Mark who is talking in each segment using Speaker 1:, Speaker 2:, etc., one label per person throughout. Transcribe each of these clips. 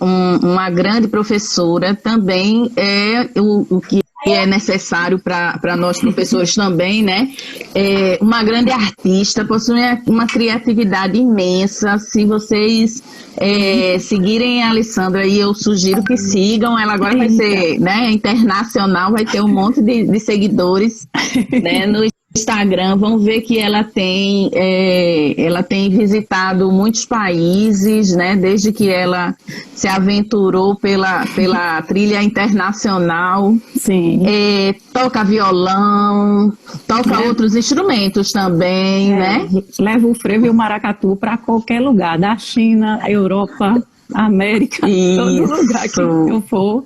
Speaker 1: uma grande professora, também é o que é necessário para nós professores também, né? Uma grande artista, possui uma criatividade imensa. Se vocês seguirem a Alessandra, aí eu sugiro que sigam. Ela agora vai ser, né, internacional, vai ter um monte de seguidores, né, no Instagram. Vão ver que ela tem visitado muitos países, né, desde que ela se aventurou pela trilha internacional.
Speaker 2: Sim.
Speaker 1: Toca violão, toca outros instrumentos também, né?
Speaker 2: Leva o frevo e o maracatu para qualquer lugar, da China, Europa, América, todo lugar que eu for.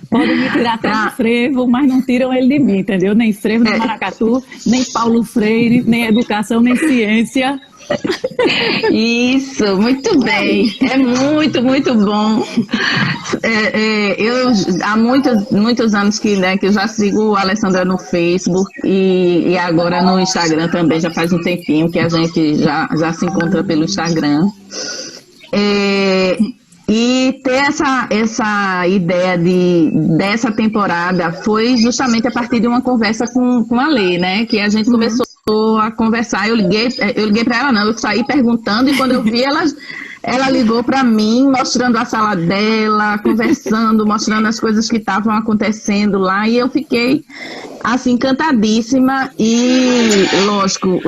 Speaker 2: Podem me tirar até do frevo, mas não tiram ele de mim, entendeu? Nem frevo, nem maracatu, nem Paulo Freire, nem educação, nem ciência.
Speaker 1: Isso, muito bem. É muito, muito bom. Eu há muitos anos que eu já sigo a Alessandra no Facebook e agora no Instagram também, já faz um tempinho que a gente já se encontra pelo Instagram. E ter essa ideia dessa temporada foi justamente a partir de uma conversa com a Lê, né? Que a gente começou a conversar. Eu liguei para ela, não, eu saí perguntando, e quando eu vi, ela ligou para mim, mostrando a sala dela, conversando, mostrando as coisas que estavam acontecendo lá, e eu fiquei assim encantadíssima. E lógico,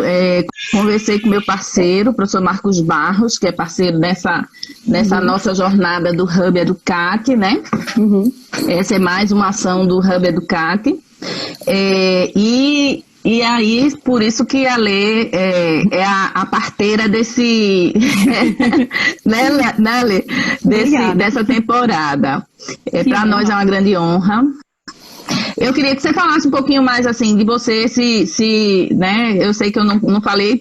Speaker 1: conversei com meu parceiro, o professor Marcos Barros, que é parceiro nessa nossa jornada do Hub Educate, né? Essa é mais uma ação do Hub Educate. E aí, por isso que a Lê é a parteira desse, né, Lê? Dessa temporada. Para nós é uma grande honra. Eu queria que você falasse um pouquinho mais assim de você, né? Eu sei que eu não falei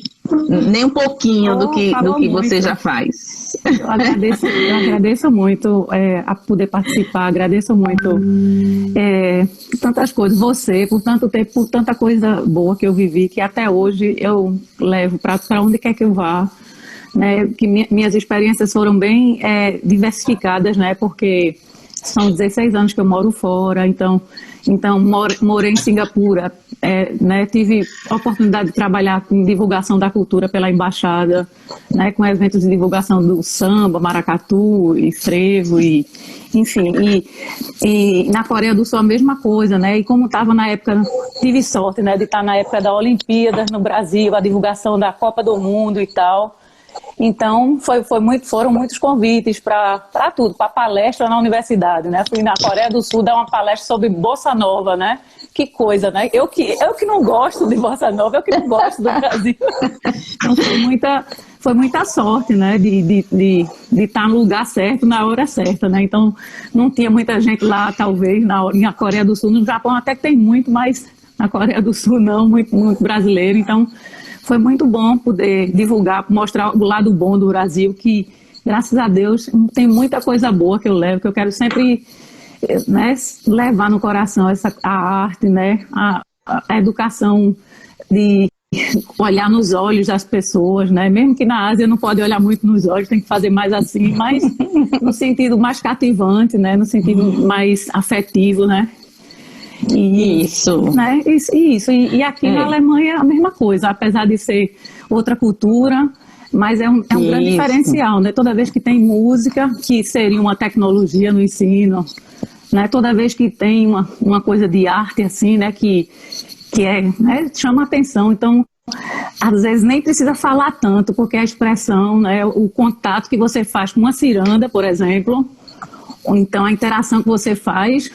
Speaker 1: nem um pouquinho do que você já faz.
Speaker 2: Eu agradeço muito a poder participar, agradeço muito tantas coisas, você, por tanto tempo, por tanta coisa boa que eu vivi, que até hoje eu levo para onde quer que eu vá, né? Que minhas experiências foram bem diversificadas, né? Porque são 16 anos que eu moro fora, então morei em Singapura, né, tive a oportunidade de trabalhar com divulgação da cultura pela embaixada, né, com eventos de divulgação do samba, maracatu e frevo, enfim, e na Coreia do Sul a mesma coisa, né, e como estava na época, tive sorte, né, de estar na época da Olimpíadas no Brasil, a divulgação da Copa do Mundo e tal. Então, foram muitos convites para tudo, para palestra na universidade, né? Fui na Coreia do Sul dar uma palestra sobre Bossa Nova, né? Que coisa, né? Eu que não gosto de Bossa Nova, eu que não gosto do Brasil. Então, foi muita sorte, né? De estar no lugar certo, na hora certa, né? Então, não tinha muita gente lá, talvez, na Coreia do Sul. No Japão até que tem muito, mas na Coreia do Sul não, muito brasileiro. Então, foi muito bom poder divulgar, mostrar o lado bom do Brasil, que, graças a Deus, tem muita coisa boa que eu levo, que eu quero sempre, né, levar no coração a arte, né, a educação, de olhar nos olhos das pessoas, né, mesmo que na Ásia não pode olhar muito nos olhos, tem que fazer mais assim, mas no sentido mais cativante, né, no sentido mais afetivo, né. Isso. Né? Isso. E aqui na Alemanha é a mesma coisa, apesar de ser outra cultura, mas é um grande diferencial, né? Toda vez que tem música, que seria uma tecnologia no ensino, né? Toda vez que tem uma coisa de arte assim, né? Que né? Chama atenção. Então, às vezes nem precisa falar tanto, porque a expressão, né? O contato que você faz com uma ciranda, por exemplo, ou então a interação que você faz.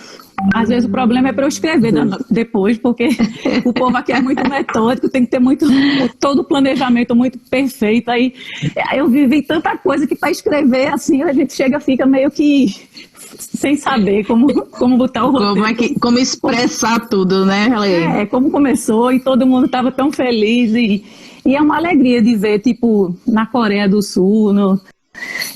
Speaker 2: Às vezes o problema é para eu escrever depois, porque o povo aqui é muito metódico, tem que ter todo o planejamento muito perfeito. Aí eu vivi tanta coisa que para escrever assim, a gente fica meio que sem saber como botar o roteiro.
Speaker 1: Como expressar tudo, né, Helene?
Speaker 2: Como começou e todo mundo estava tão feliz. E é uma alegria de ver, tipo, na Coreia do Sul,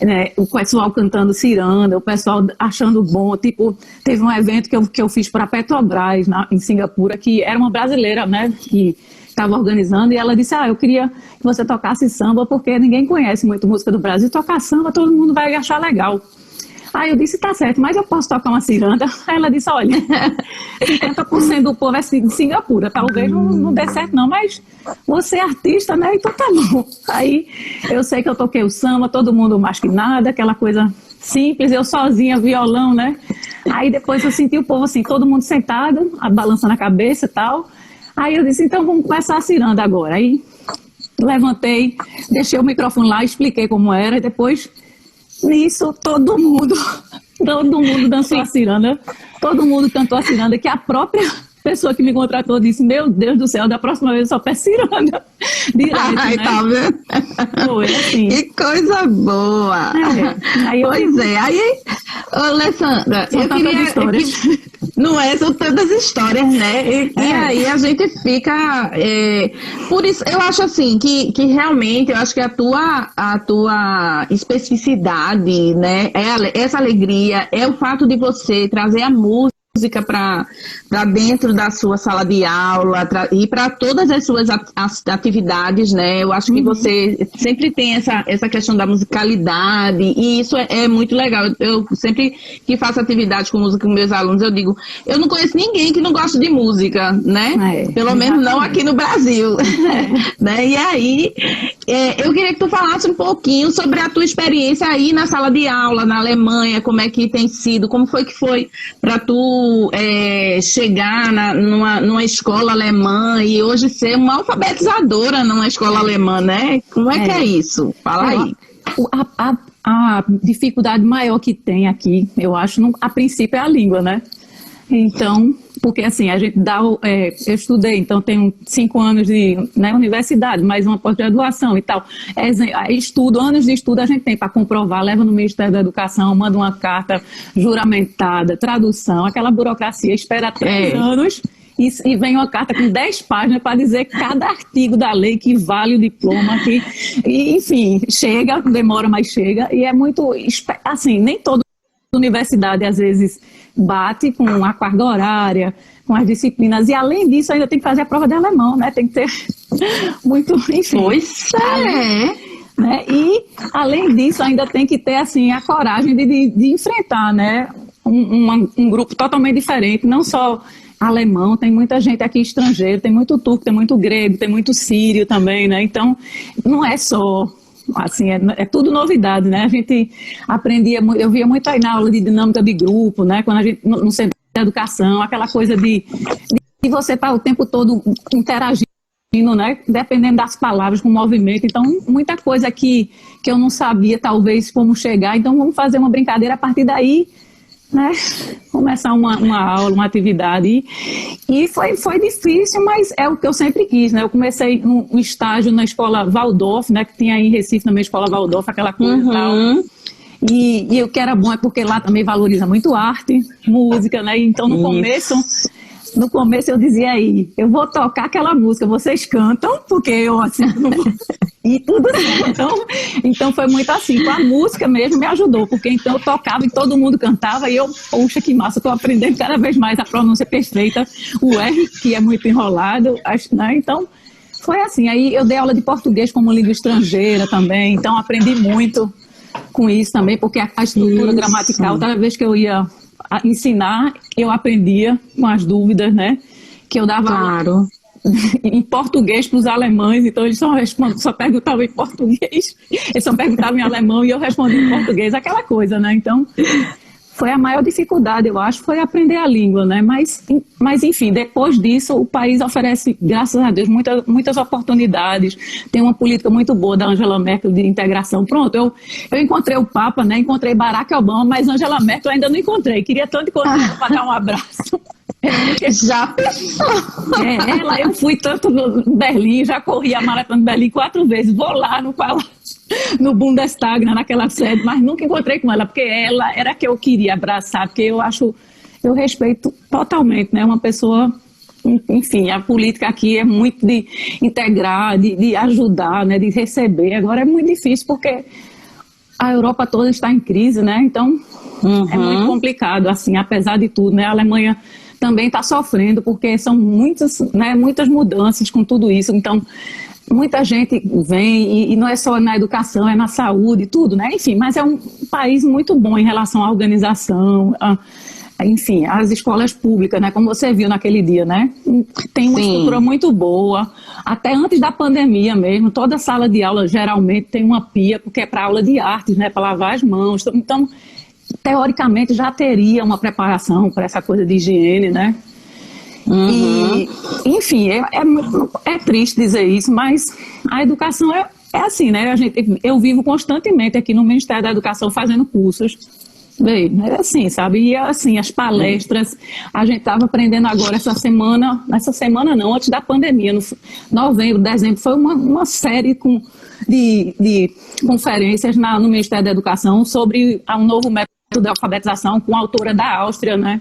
Speaker 2: né, o pessoal cantando ciranda, o pessoal achando bom. Tipo, teve um evento que eu fiz para a Petrobras em Singapura, que era uma brasileira, né, que estava organizando, e ela disse: eu queria que você tocasse samba, porque ninguém conhece muito música do Brasil, tocar samba todo mundo vai achar legal. Aí eu disse, tá certo, mas eu posso tocar uma ciranda? Aí ela disse, olha, 50% do povo é de Singapura, talvez não dê certo não, mas você é artista, né? Então tá bom. Aí eu sei que eu toquei o samba, todo mundo mais que nada, aquela coisa simples, eu sozinha, violão, né? Aí depois eu senti o povo assim, todo mundo sentado, balançando a cabeça e tal. Aí eu disse, então vamos começar a ciranda agora. Aí levantei, deixei o microfone lá, expliquei como era, e depois, nisso, todo mundo dançou a ciranda, todo mundo cantou a ciranda, que a própria pessoa que me contratou disse, meu Deus do céu, da próxima vez eu só peço ciranda. Direto,
Speaker 1: Ai,
Speaker 2: né?
Speaker 1: tá vendo?
Speaker 2: Foi assim.
Speaker 1: Que coisa boa! Pois é, aí, ô, Alessandra,
Speaker 2: São tantas histórias.
Speaker 1: Não é, são tantas histórias, né? E aí a gente fica. Por isso, eu acho assim, que realmente, eu acho que a tua especificidade, né? Essa alegria, é o fato de você trazer a música para dentro da sua sala de aula e para todas as suas atividades, né? Eu acho que você sempre tem essa questão da musicalidade e isso é muito legal. Eu sempre que faço atividades com música com meus alunos, eu digo, eu não conheço ninguém que não gosta de música, né? Pelo menos não aqui no Brasil. Né? E aí, eu queria que tu falasse um pouquinho sobre a tua experiência aí na sala de aula, na Alemanha, como é que tem sido, como foi que foi para tu chegar numa escola alemã e hoje ser uma alfabetizadora numa escola alemã, né? Como é que é isso? Fala aí.
Speaker 2: A dificuldade maior que tem aqui, eu acho, a princípio é a língua, né? Então, porque assim, a gente dá, eu estudei, então tenho 5 anos de universidade, mais uma pós-graduação e tal. Anos de estudo a gente tem para comprovar, leva no Ministério da Educação, manda uma carta juramentada, tradução, aquela burocracia, espera 3 anos e vem uma carta com 10 páginas para dizer cada artigo da lei que vale o diploma, e, enfim, chega, demora, mas chega, e é muito, assim, nem toda universidade às vezes bate com a carga horária, com as disciplinas, e além disso ainda tem que fazer a prova de alemão, né? Tem que ter muito, enfim.
Speaker 1: Pois é.
Speaker 2: Né? E além disso ainda tem que ter assim a coragem de enfrentar, né? Um grupo totalmente diferente, não só alemão, tem muita gente aqui estrangeira, tem muito turco, tem muito grego, tem muito sírio também, né? Então não é só assim, é tudo novidade, né? A gente aprendia, eu via muito aí na aula de dinâmica de grupo, né? Quando a gente, no centro de educação, aquela coisa de você estar o tempo todo interagindo, né? Dependendo das palavras, com o movimento. Então, muita coisa que eu não sabia, talvez, como chegar. Então, vamos fazer uma brincadeira a partir daí, né? Começar uma aula, uma atividade. E foi difícil, mas é o que eu sempre quis, né? Eu comecei um estágio na escola Waldorf, né? Que tinha aí em Recife também a escola Waldorf, aquela coisa e tal. E o que era bom é porque lá também valoriza muito arte, música, né? Então, no começo eu dizia aí, eu vou tocar aquela música, vocês cantam, porque eu assim, não vou... E tudo então foi muito assim, com a música mesmo me ajudou, porque então eu tocava e todo mundo cantava e eu, poxa, que massa, estou aprendendo cada vez mais a pronúncia perfeita, o R, que é muito enrolado, né? Então foi assim, aí eu dei aula de português como língua estrangeira também, então aprendi muito com isso também, porque a estrutura gramatical, cada vez que eu ia ensinar, eu aprendia com as dúvidas, né? Que eu dava em português para os alemães, então eles só perguntavam em português, eles só perguntavam em alemão e eu respondia em português, aquela coisa, né? Então, foi a maior dificuldade, eu acho, foi aprender a língua, né? Mas enfim, depois disso, o país oferece, graças a Deus, muitas oportunidades, tem uma política muito boa da Angela Merkel de integração. Pronto, eu encontrei o Papa, né? Encontrei Barack Obama, mas Angela Merkel eu ainda não encontrei. Queria tanto encontrar para dar um abraço.
Speaker 1: Já pensou?
Speaker 2: Eu fui tanto em Berlim, já corri a maratona de Berlim 4 vezes, vou lá no Bundestag, naquela sede, mas nunca encontrei com ela, porque ela era a que eu queria abraçar, porque eu respeito totalmente, né, uma pessoa, enfim, a política aqui é muito de integrar, de ajudar, né, de receber, agora é muito difícil, porque a Europa toda está em crise, né, então é muito complicado, assim, apesar de tudo, né, a Alemanha também está sofrendo, porque são muitas mudanças com tudo isso, então muita gente vem, e não é só na educação, é na saúde, tudo, né? Enfim, mas é um país muito bom em relação à organização, enfim, as escolas públicas, né? Como você viu naquele dia, né? Tem uma estrutura muito boa. Até antes da pandemia mesmo, toda sala de aula geralmente tem uma pia, porque é para aula de artes, né? Para lavar as mãos. Então, teoricamente, já teria uma preparação para essa coisa de higiene, né? E, enfim, é triste dizer isso, mas a educação é assim, né? Eu vivo constantemente aqui no Ministério da Educação fazendo cursos. Bem, é assim, sabe? E assim, as palestras, a gente estava aprendendo agora essa semana não, antes da pandemia, no novembro, dezembro, foi uma série de conferências no Ministério da Educação sobre um novo método de alfabetização com a autora da Áustria, né?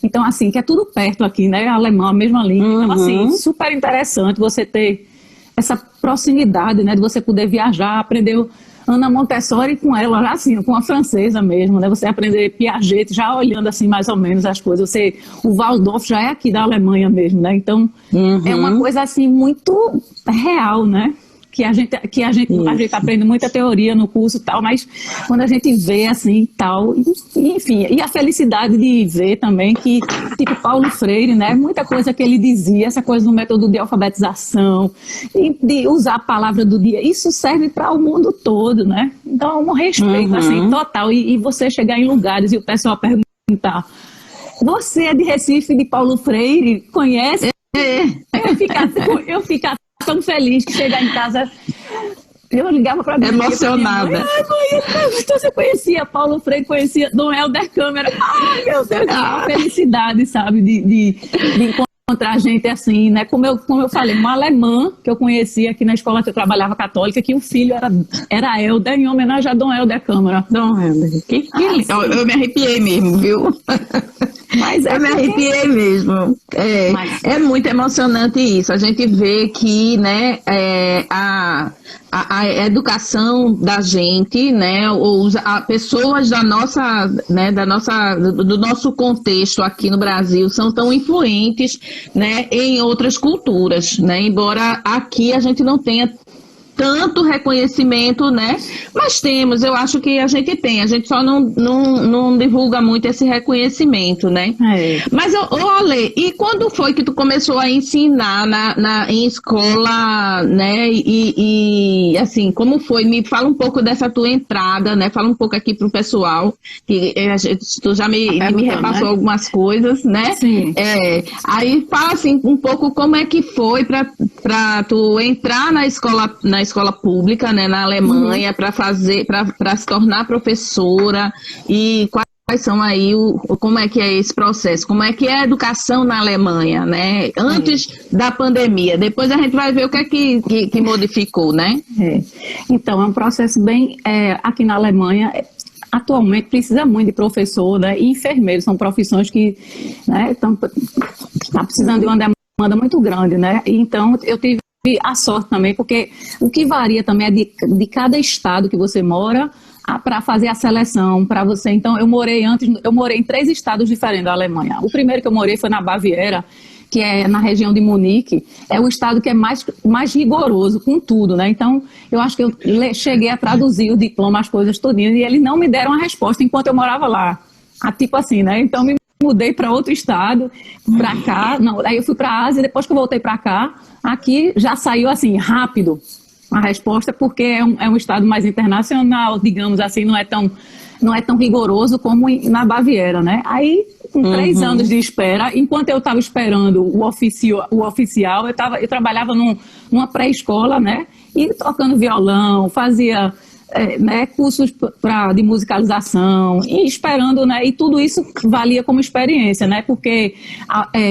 Speaker 2: Então, assim, que é tudo perto aqui, né? Alemão, a mesma língua. Então, assim, super interessante você ter essa proximidade, né? De você poder viajar, aprender Ana Montessori com ela, assim, com a francesa mesmo, né? Você aprender Piaget, já olhando assim mais ou menos as coisas. O Waldorf já é aqui da Alemanha mesmo, né? Então, é uma coisa assim muito real, né? Que a gente aprende muita teoria no curso e tal, mas quando a gente vê assim tal, enfim, e a felicidade de ver também que, tipo, Paulo Freire, né, muita coisa que ele dizia, essa coisa do método de alfabetização, de usar a palavra do dia, isso serve para o mundo todo, né? Então, um respeito assim, total, e você chegar em lugares e o pessoal perguntar, você é de Recife, de Paulo Freire, conhece? Eu ficar tão feliz que chegar em casa, eu ligava para minha
Speaker 1: emocionada.
Speaker 2: Minha mãe, então você conhecia Paulo Freire, conhecia Dom Helder Câmara. Ai, meu Deus, uma felicidade, sabe, de encontrar gente assim, né? Como eu falei, uma alemã que eu conhecia aqui na escola que eu trabalhava católica, que o filho era Helder, em homenagem a Dom Helder Câmara. Dom Helder. Que lindo.
Speaker 1: Eu me arrepiei mesmo, viu?
Speaker 2: Mas
Speaker 1: eu me arrepiei mesmo. É muito emocionante isso. A gente vê que, né, a educação da gente, né, pessoas do nosso contexto aqui no Brasil são tão influentes, né, em outras culturas, né, embora aqui a gente não tenha tanto reconhecimento, né? Mas eu acho que a gente só não divulga muito esse reconhecimento, né? Mas, Ale, e quando foi que tu começou a ensinar em escola, né? E assim, como foi? Me fala um pouco dessa tua entrada, né? Fala um pouco aqui pro pessoal, que tu já me repassou, né, algumas coisas, né?
Speaker 2: Sim.
Speaker 1: Aí fala assim um pouco como é que foi para tu entrar na escola pública, né, na Alemanha, para se tornar professora, e quais são aí como é que é esse processo, como é que é a educação na Alemanha, né, antes da pandemia. Depois a gente vai ver o que é que modificou, né?
Speaker 2: Então, é um processo bem, aqui na Alemanha, atualmente precisa muito de professor, né, e enfermeiro, são profissões que, né, estão precisando de uma demanda muito grande, né, então eu tive a sorte também, porque o que varia também é de cada estado que você mora para fazer a seleção para você. Então, eu morei em 3 estados diferentes da Alemanha. O primeiro que eu morei foi na Baviera, que é na região de Munique, é o estado que é mais rigoroso com tudo, né? Então, eu acho que eu cheguei a traduzir o diploma, as coisas todinhas, e eles não me deram a resposta enquanto eu morava lá. Tipo assim, né? Então, me mudei para outro estado, para cá, aí eu fui para a Ásia, depois que eu voltei para cá, aqui já saiu assim, rápido a resposta, porque é um estado mais internacional, digamos assim, não é tão rigoroso como na Baviera, né? Aí, com 3 anos de espera, enquanto eu estava esperando o oficial, eu trabalhava numa pré-escola, né? E tocando violão, fazia né, cursos de musicalização, e esperando, né, e tudo isso valia como experiência, né, porque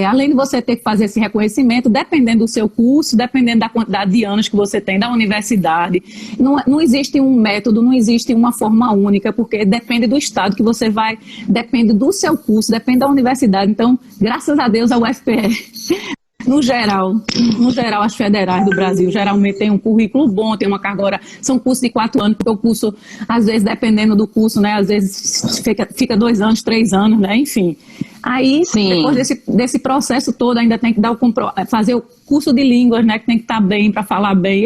Speaker 2: além de você ter que fazer esse reconhecimento, dependendo do seu curso, dependendo da quantidade de anos que você tem da universidade, não existe um método, não existe uma forma única, porque depende do estado que você vai, depende do seu curso, depende da universidade. Então, graças a Deus, a UFPE no geral, as federais do Brasil geralmente tem um currículo bom, tem uma carga horária, são cursos de 4 anos, porque o curso, às vezes, dependendo do curso, né, às vezes fica 2 anos, 3 anos, né, enfim. Aí, depois desse processo todo, ainda tem que fazer o curso de línguas, né? Que tem que estar bem para falar bem.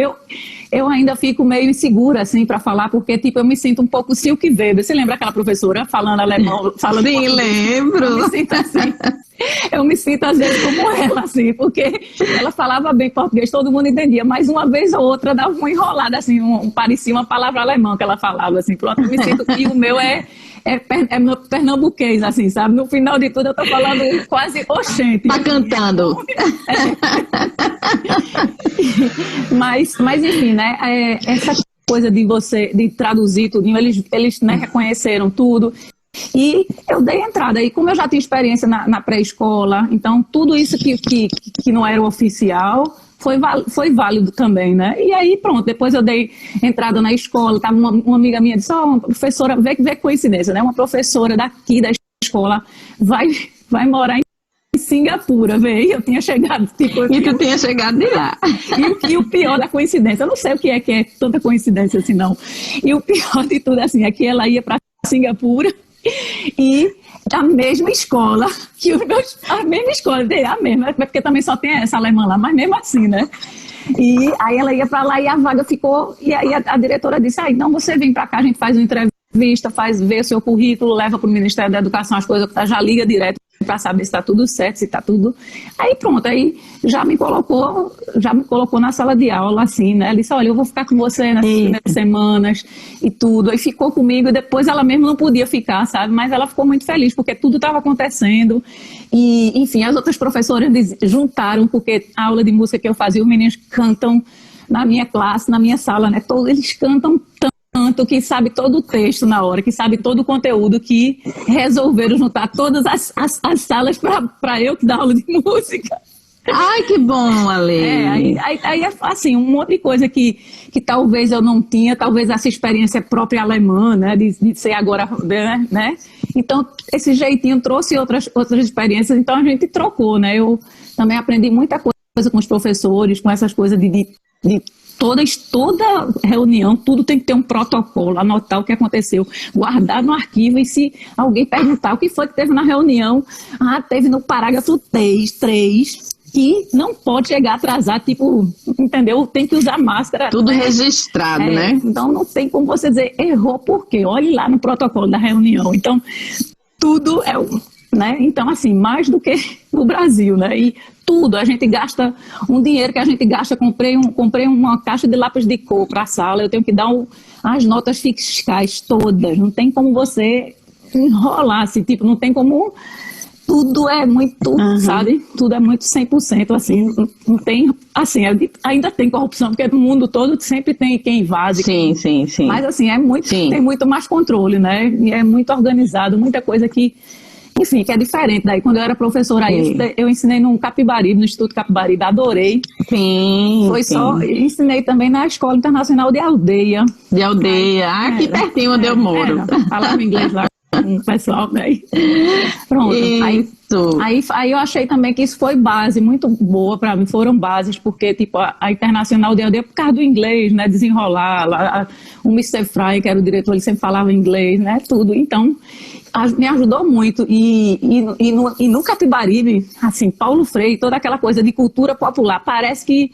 Speaker 2: Eu ainda fico meio insegura, assim, para falar, porque, tipo, eu me sinto um pouco Silke Weber. Você lembra aquela professora falando alemão? Falando
Speaker 1: Sim, lembro.
Speaker 2: Eu me sinto assim. Eu me sinto, às vezes, como ela, assim, porque ela falava bem português, todo mundo entendia, mas uma vez ou outra dava uma enrolada, assim, parecia uma palavra alemã que ela falava, assim, pronto, eu me sinto que o meu é pernambuquês, assim, sabe? No final de tudo eu tô falando quase oxente.
Speaker 1: Tá cantando.
Speaker 2: Mas enfim, né? Essa coisa de traduzir tudo, eles né, reconheceram tudo. E eu dei entrada, e como eu já tinha experiência na pré-escola, então tudo isso que não era oficial foi válido também, né? E aí pronto, depois eu dei entrada na escola, tava uma amiga minha disse, uma professora, vê que coincidência, né? Uma professora daqui da escola vai morar em Singapura, veio, eu tinha chegado, tipo...
Speaker 1: E tu tinha chegado de lá.
Speaker 2: E o pior da coincidência, eu não sei o que é tanta coincidência assim, não. E o pior de tudo, assim, é que ela ia para Singapura e a mesma escola, a mesma escola, a mesma, porque também só tem essa alemã lá, mas mesmo assim, né? E aí ela ia para lá e a vaga ficou, e aí a diretora disse, então você vem para cá, a gente faz uma entrevista, vê o seu currículo, leva para o Ministério da Educação as coisas, já liga direto para saber se está tudo certo, se está tudo... Aí pronto, aí já me colocou na sala de aula, assim, né? Ela disse, olha, eu vou ficar com você nas primeiras semanas e tudo. Aí ficou comigo, e depois ela mesmo não podia ficar, sabe? Mas ela ficou muito feliz, porque tudo estava acontecendo. E, enfim, as outras professoras juntaram, porque a aula de música que eu fazia, os meninos cantam na minha classe, na minha sala, né? Eles cantam tanto que sabe todo o texto na hora, que sabe todo o conteúdo, que resolveram juntar todas as salas para eu que dá aula de música.
Speaker 1: Ai, que bom, Ale.
Speaker 2: Aí assim, um monte de coisa que talvez eu não tinha, talvez essa experiência própria alemã, né, de ser agora, né? Então, esse jeitinho trouxe outras experiências, então a gente trocou, né? Eu também aprendi muita coisa com os professores, com essas coisas de toda reunião, tudo tem que ter um protocolo, anotar o que aconteceu, guardar no arquivo, e se alguém perguntar o que foi que teve na reunião, teve no parágrafo 3, que não pode chegar atrasado, tipo, entendeu? Tem que usar máscara.
Speaker 1: Tudo registrado, né?
Speaker 2: Então não tem como você dizer, errou por quê? Olhe lá no protocolo da reunião. Então, tudo né? Então, assim, mais do que no Brasil, né? E tudo, a gente gasta um dinheiro que a gente gasta, comprei uma caixa de lápis de cor para a sala, eu tenho que dar as notas fiscais todas, não tem como você enrolar, assim, tipo, não tem como, tudo é muito, sabe? Tudo é muito 100%, assim, não tem, assim, ainda tem corrupção, porque no mundo todo sempre tem quem vaze.
Speaker 1: Sim.
Speaker 2: Mas, assim, tem muito mais controle, né? E é muito organizado, muita coisa que... Enfim, que é diferente. Daí, quando eu era professora aí, eu ensinei no Capibaribe, no Instituto Capibaribe, adorei.
Speaker 1: Sim.
Speaker 2: Ensinei também na Escola Internacional de Aldeia.
Speaker 1: De Aldeia, aqui pertinho onde eu moro.
Speaker 2: Falava inglês lá com o pessoal, né? Pronto. Aí eu achei também que isso foi base muito boa para mim, foram bases, porque tipo, a Internacional de Aldeia, por causa do inglês, né? Desenrolar, lá, o Mr. Fry, que era o diretor, ele sempre falava inglês, né? Tudo. Então, me ajudou muito. E no Capibaribe, assim, Paulo Freire, toda aquela coisa de cultura popular, parece que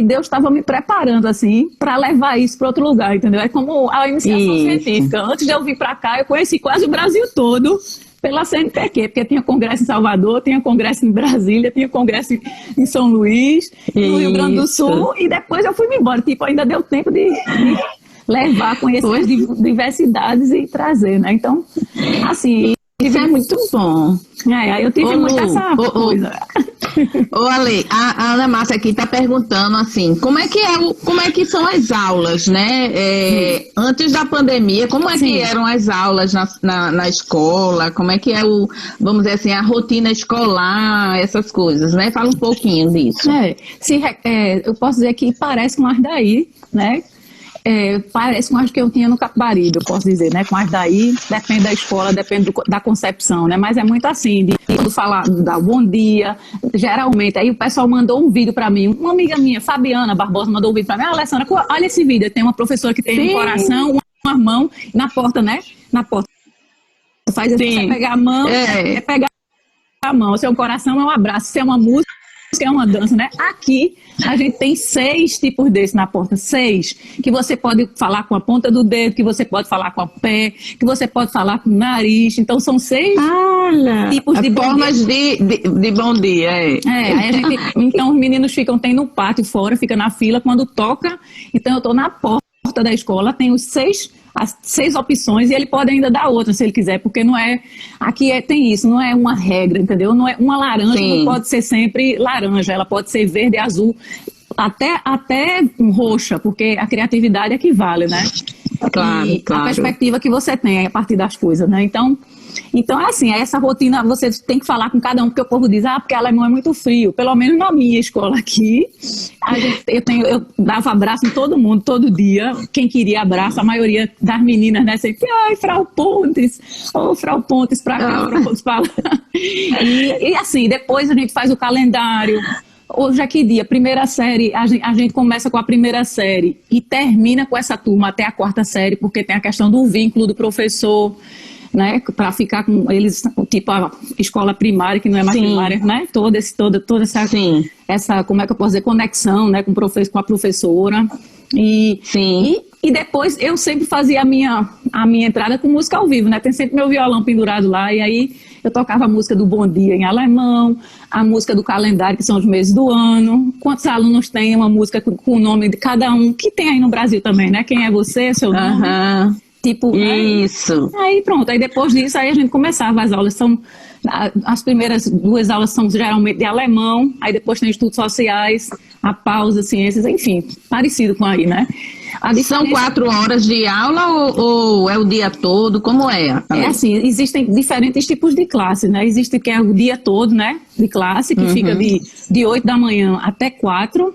Speaker 2: Deus estava me preparando, assim, para levar isso para outro lugar, entendeu? É como a iniciação científica. Antes de eu vir para cá, eu conheci quase o Brasil todo pela CNPq, porque tinha congresso em Salvador, tinha congresso em Brasília, tinha congresso em São Luís, no Rio Grande do Sul, e depois eu fui me embora. Tipo, ainda deu tempo de levar, conhecer as diversidades e trazer, né? Então, assim...
Speaker 1: Isso é muito bom.
Speaker 2: Eu tive muita essa coisa.
Speaker 1: Ale, a Ana Márcia aqui está perguntando assim, como é que são as aulas, né? Antes da pandemia, como é que eram as aulas na escola? Como é que é vamos dizer assim, a rotina escolar, essas coisas, né? Fala um pouquinho disso.
Speaker 2: Eu posso dizer que parece mais daí, né? Parece mais que eu tinha no Capibaribe, eu posso dizer, né? Mas daí depende da escola, depende da concepção, né? Mas é muito assim, de falar, dar bom dia, geralmente. Aí o pessoal mandou um vídeo pra mim, uma amiga minha, Fabiana Barbosa, mandou um vídeo pra mim. Alessandra, olha esse vídeo, tem uma professora que tem um coração, uma mão, na porta, né? Na porta. Faz assim, você pegar a mão, pegar a mão, se é um coração, é um abraço, se é uma música, é uma dança, né? Aqui a gente tem 6 tipos desses na porta, 6, que você pode falar com a ponta do dedo, que você pode falar com o pé, que você pode falar com o nariz, então são 6 tipos de
Speaker 1: formas de bom dia.
Speaker 2: Aí a gente, então os meninos tem no pátio fora, fica na fila, quando toca, então eu estou na porta da escola, tem as 6 opções e ele pode ainda dar outra se ele quiser, porque não é, aqui tem isso, não é uma regra, entendeu? Não é uma laranja, não pode ser sempre laranja, ela pode ser verde, azul, até roxa, porque a criatividade é que vale, né?
Speaker 1: Claro.
Speaker 2: A perspectiva que você tem a partir das coisas, né? Então é assim, essa rotina você tem que falar com cada um, porque o povo diz, porque alemão é muito frio. Pelo menos na minha escola aqui, eu dava abraço em todo mundo, todo dia. Quem queria abraço, a maioria das meninas, né? Sempre, Frau Pontes, Frau Pontes pra cá, Frau Pontes pra lá. E assim, depois a gente faz o calendário. Hoje é que dia? Primeira série, a gente começa com a primeira série e termina com essa turma até a 4ª série, porque tem a questão do vínculo do professor, né, para ficar com eles, tipo a escola primária, que não é mais primária, né, toda essa, como é que eu posso dizer, conexão, né, com a professora, e depois eu sempre fazia a minha entrada com música ao vivo, né, tem sempre meu violão pendurado lá, e aí eu tocava a música do Bom Dia em alemão, a música do calendário, que são os meses do ano. Quantos alunos têm uma música com o nome de cada um, que tem aí no Brasil também, né, quem é você, seu nome, tipo,
Speaker 1: isso.
Speaker 2: Aí pronto, aí depois disso aí a gente começava as aulas, as primeiras 2 aulas são geralmente de alemão, aí depois tem estudos sociais, a pausa, ciências, enfim, parecido com aí, né?
Speaker 1: São 4 horas de aula ou é o dia todo? Como é?
Speaker 2: É assim, existem diferentes tipos de classe, né? Existe que é o dia todo, né, de classe, que fica de 8 da manhã até 4.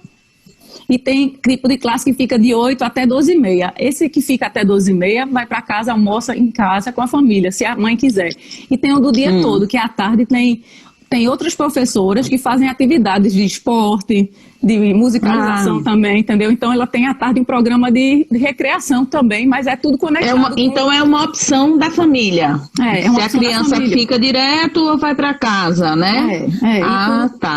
Speaker 2: E tem tipo de classe que fica de 8 até 12h30. Esse que fica até 12h30 vai para casa, almoça em casa com a família, se a mãe quiser. E tem o do dia todo, que à tarde tem outras professoras que fazem atividades de esporte, de musicalização também, entendeu? Então ela tem à tarde um programa de recreação também, mas é tudo conectado.
Speaker 1: Então é uma opção da família. Se a criança fica direto ou vai para casa, né?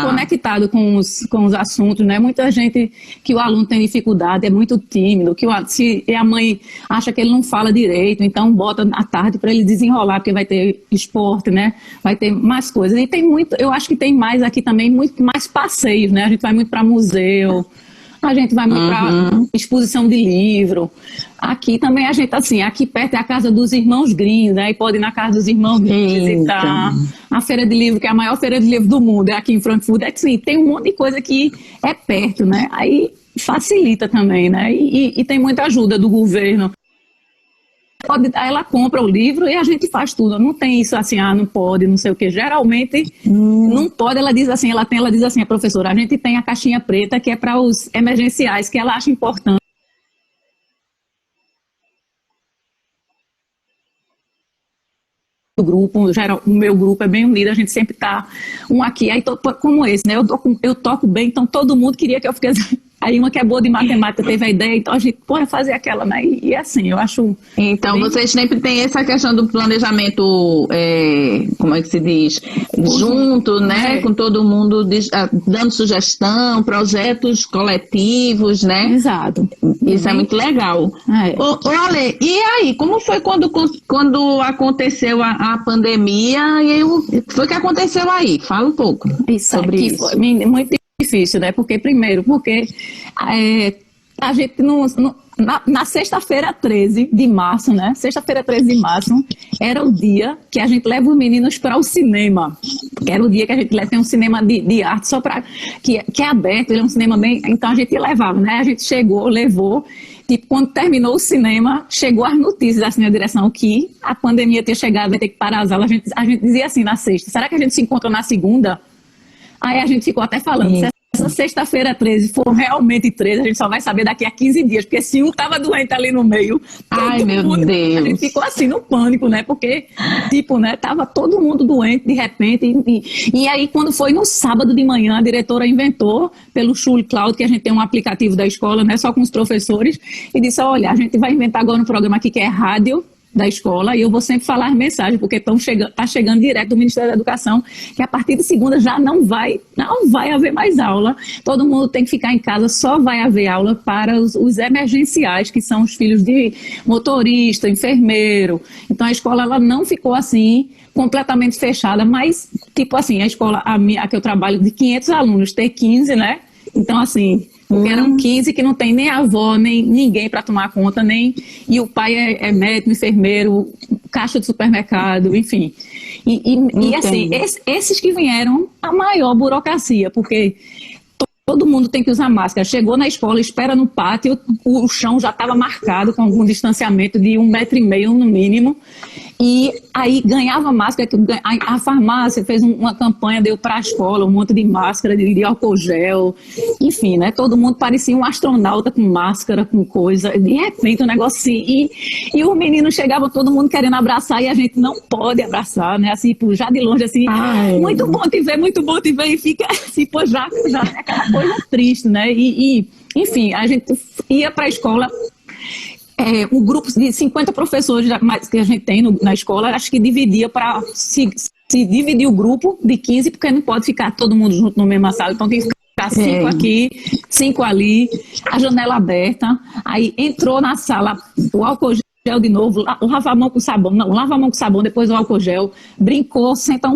Speaker 2: Conectado com os assuntos, né? Muita gente que o aluno tem dificuldade, é muito tímido, se a mãe acha que ele não fala direito, então bota à tarde para ele desenrolar, porque vai ter esporte, né? Vai ter mais coisas. E tem muito, eu acho que tem mais aqui também, muito mais passeios, né? A gente vai muito para museu, a gente vai muito para exposição de livro. Aqui também a gente, assim, aqui perto é a casa dos irmãos Grimm, né? E pode ir na casa dos irmãos Grimm visitar a feira de livro, que é a maior feira de livro do mundo, é aqui em Frankfurt. É que sim, tem um monte de coisa que é perto, né? Aí facilita também, né? E tem muita ajuda do governo. Ela compra o livro e a gente faz tudo. Não tem isso assim, não pode, não sei o que. Geralmente não pode, ela diz assim, a professora, a gente tem a caixinha preta que é para os emergenciais, que ela acha importante. O meu grupo é bem unido, a gente sempre tá um aqui, aí como esse, né? Eu toco bem, então todo mundo queria que eu ficasse. Aí uma que é boa de matemática teve a ideia, então a gente pode fazer aquela, né? E assim, eu acho.
Speaker 1: Então vocês sempre têm essa questão do planejamento, como é que se diz? Junto, né? Com todo mundo dando sugestão, projetos coletivos, né?
Speaker 2: Exato.
Speaker 1: Isso é muito legal. Ale, e aí, como foi quando aconteceu a pandemia? E aí, o foi que aconteceu aí? Fala um pouco sobre isso.
Speaker 2: Foi muito difícil, né? Porque a gente na sexta-feira 13 de março, né? Sexta-feira 13 de março era o dia que a gente leva os meninos para o cinema. Que era o dia que a gente tem um cinema de arte só para que é aberto, ele é um cinema bem. Então a gente levava, né? A gente levou. Tipo, quando terminou o cinema, chegou as notícias assim na direção que a pandemia tinha chegado, vai ter que parar as aulas. A gente dizia assim na sexta, será que a gente se encontra na segunda? Aí a gente ficou até falando, se essa sexta-feira 13 for realmente 13, a gente só vai saber daqui a 15 dias, porque se um estava doente ali no meio,
Speaker 1: ai, meu Deus.
Speaker 2: A gente ficou assim no pânico, né? Porque, tipo, né, tava todo mundo doente de repente. E aí, quando foi no sábado de manhã, a diretora inventou pelo Schulcloud, que a gente tem um aplicativo da escola, né, só com os professores, e disse, olha, a gente vai inventar agora um programa aqui que é rádio da escola, e eu vou sempre falar as mensagens, porque tá chegando direto do Ministério da Educação, que a partir de segunda já não vai haver mais aula, todo mundo tem que ficar em casa, só vai haver aula para os emergenciais, que são os filhos de motorista, enfermeiro. Então a escola ela não ficou assim, completamente fechada, mas tipo assim, a escola, a que eu trabalho, de 500 alunos, ter 15, né? Então assim... Porque eram 15 que não tem nem avó, nem ninguém para tomar conta, e o pai é médico, enfermeiro, caixa de supermercado, enfim. E assim, esses que vieram, a maior burocracia, porque todo mundo tem que usar máscara. Chegou na escola, espera no pátio, o chão já estava marcado com algum distanciamento de 1,5 metro no mínimo. E aí ganhava máscara, a farmácia fez uma campanha, deu para a escola um monte de máscara, de álcool gel, enfim, né? Todo mundo parecia um astronauta com máscara, com coisa, de repente um negócio assim, e o menino chegava, todo mundo querendo abraçar, e a gente não pode abraçar, né? Assim, já de longe, assim, muito bom te ver, e fica assim, pô, já é aquela coisa triste, né? Enfim, a gente ia para a escola... um grupo de 50 professores que a gente tem na escola, acho que dividia para se dividir o grupo de 15, porque não pode ficar todo mundo junto na mesma sala, então tem que ficar 5 aqui, 5 ali, a janela aberta, aí entrou na sala o álcool gel de novo, lava a mão com sabão, lava a mão com sabão, depois o álcool gel, brincou, senta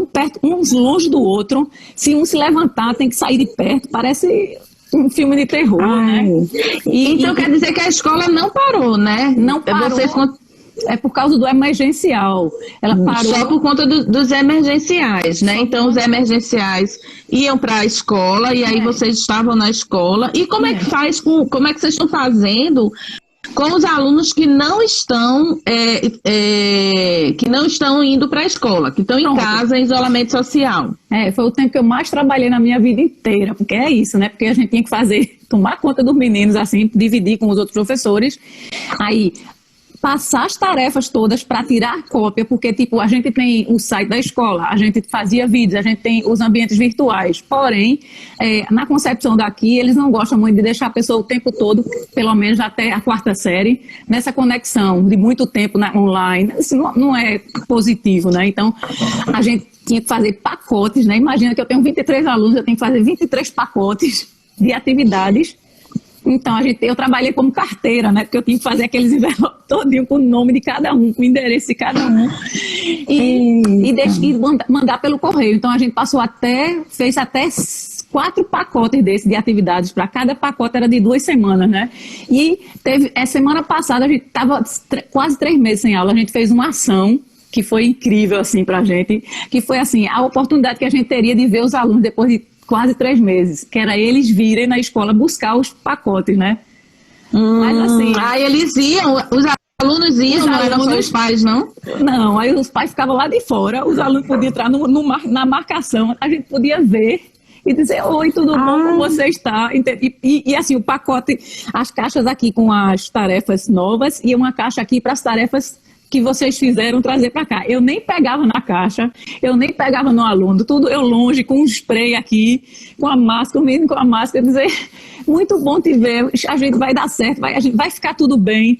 Speaker 2: uns longe do outro, se um se levantar tem que sair de perto, parece... um filme de terror, né?
Speaker 1: Então quer dizer que a escola não parou, né?
Speaker 2: Não parou. É por causa do emergencial. Ela parou.
Speaker 1: Só por conta dos emergenciais, né? Então os emergenciais iam para a escola e aí vocês estavam na escola. E como é que faz como é que vocês estão fazendo com os alunos que não estão indo para a escola, que estão em casa em isolamento social?
Speaker 2: Foi o tempo que eu mais trabalhei na minha vida inteira, porque é isso, né? Porque a gente tinha que tomar conta dos meninos, assim, dividir com os outros professores, aí passar as tarefas todas para tirar cópia, porque tipo, a gente tem o site da escola, a gente fazia vídeos, a gente tem os ambientes virtuais, porém, na concepção daqui, eles não gostam muito de deixar a pessoa o tempo todo, pelo menos até a 4ª série, nessa conexão de muito tempo online. Isso não é positivo, né? Então, a gente tinha que fazer pacotes, né? Imagina que eu tenho 23 alunos, eu tenho que fazer 23 pacotes de atividades. Então, eu trabalhei como carteira, né? Porque eu tinha que fazer aqueles envelopes todinho com o nome de cada um, com o endereço de cada um. E mandar pelo correio. Então, a gente fez até 4 pacotes desses de atividades. Para cada pacote era de 2 semanas, né? E semana passada, a gente estava quase 3 meses sem aula. A gente fez uma ação que foi incrível, assim, pra gente. Que foi, assim, a oportunidade que a gente teria de ver os alunos depois de quase 3 meses, que era eles virem na escola buscar os pacotes, né?
Speaker 1: Mas assim... eles iam, os alunos iam, não eram só os pais, não?
Speaker 2: Não, aí os pais ficavam lá de fora, os alunos podiam entrar na marcação, a gente podia ver e dizer, oi, tudo bom, como você está? E assim, o pacote, as caixas aqui com as tarefas novas e uma caixa aqui para as tarefas que vocês fizeram trazer para cá. Eu nem pegava na caixa, eu nem pegava no aluno, tudo eu longe, com um spray aqui, com a máscara, o menino com a máscara, dizer, muito bom te ver, a gente vai dar certo, a gente vai ficar tudo bem,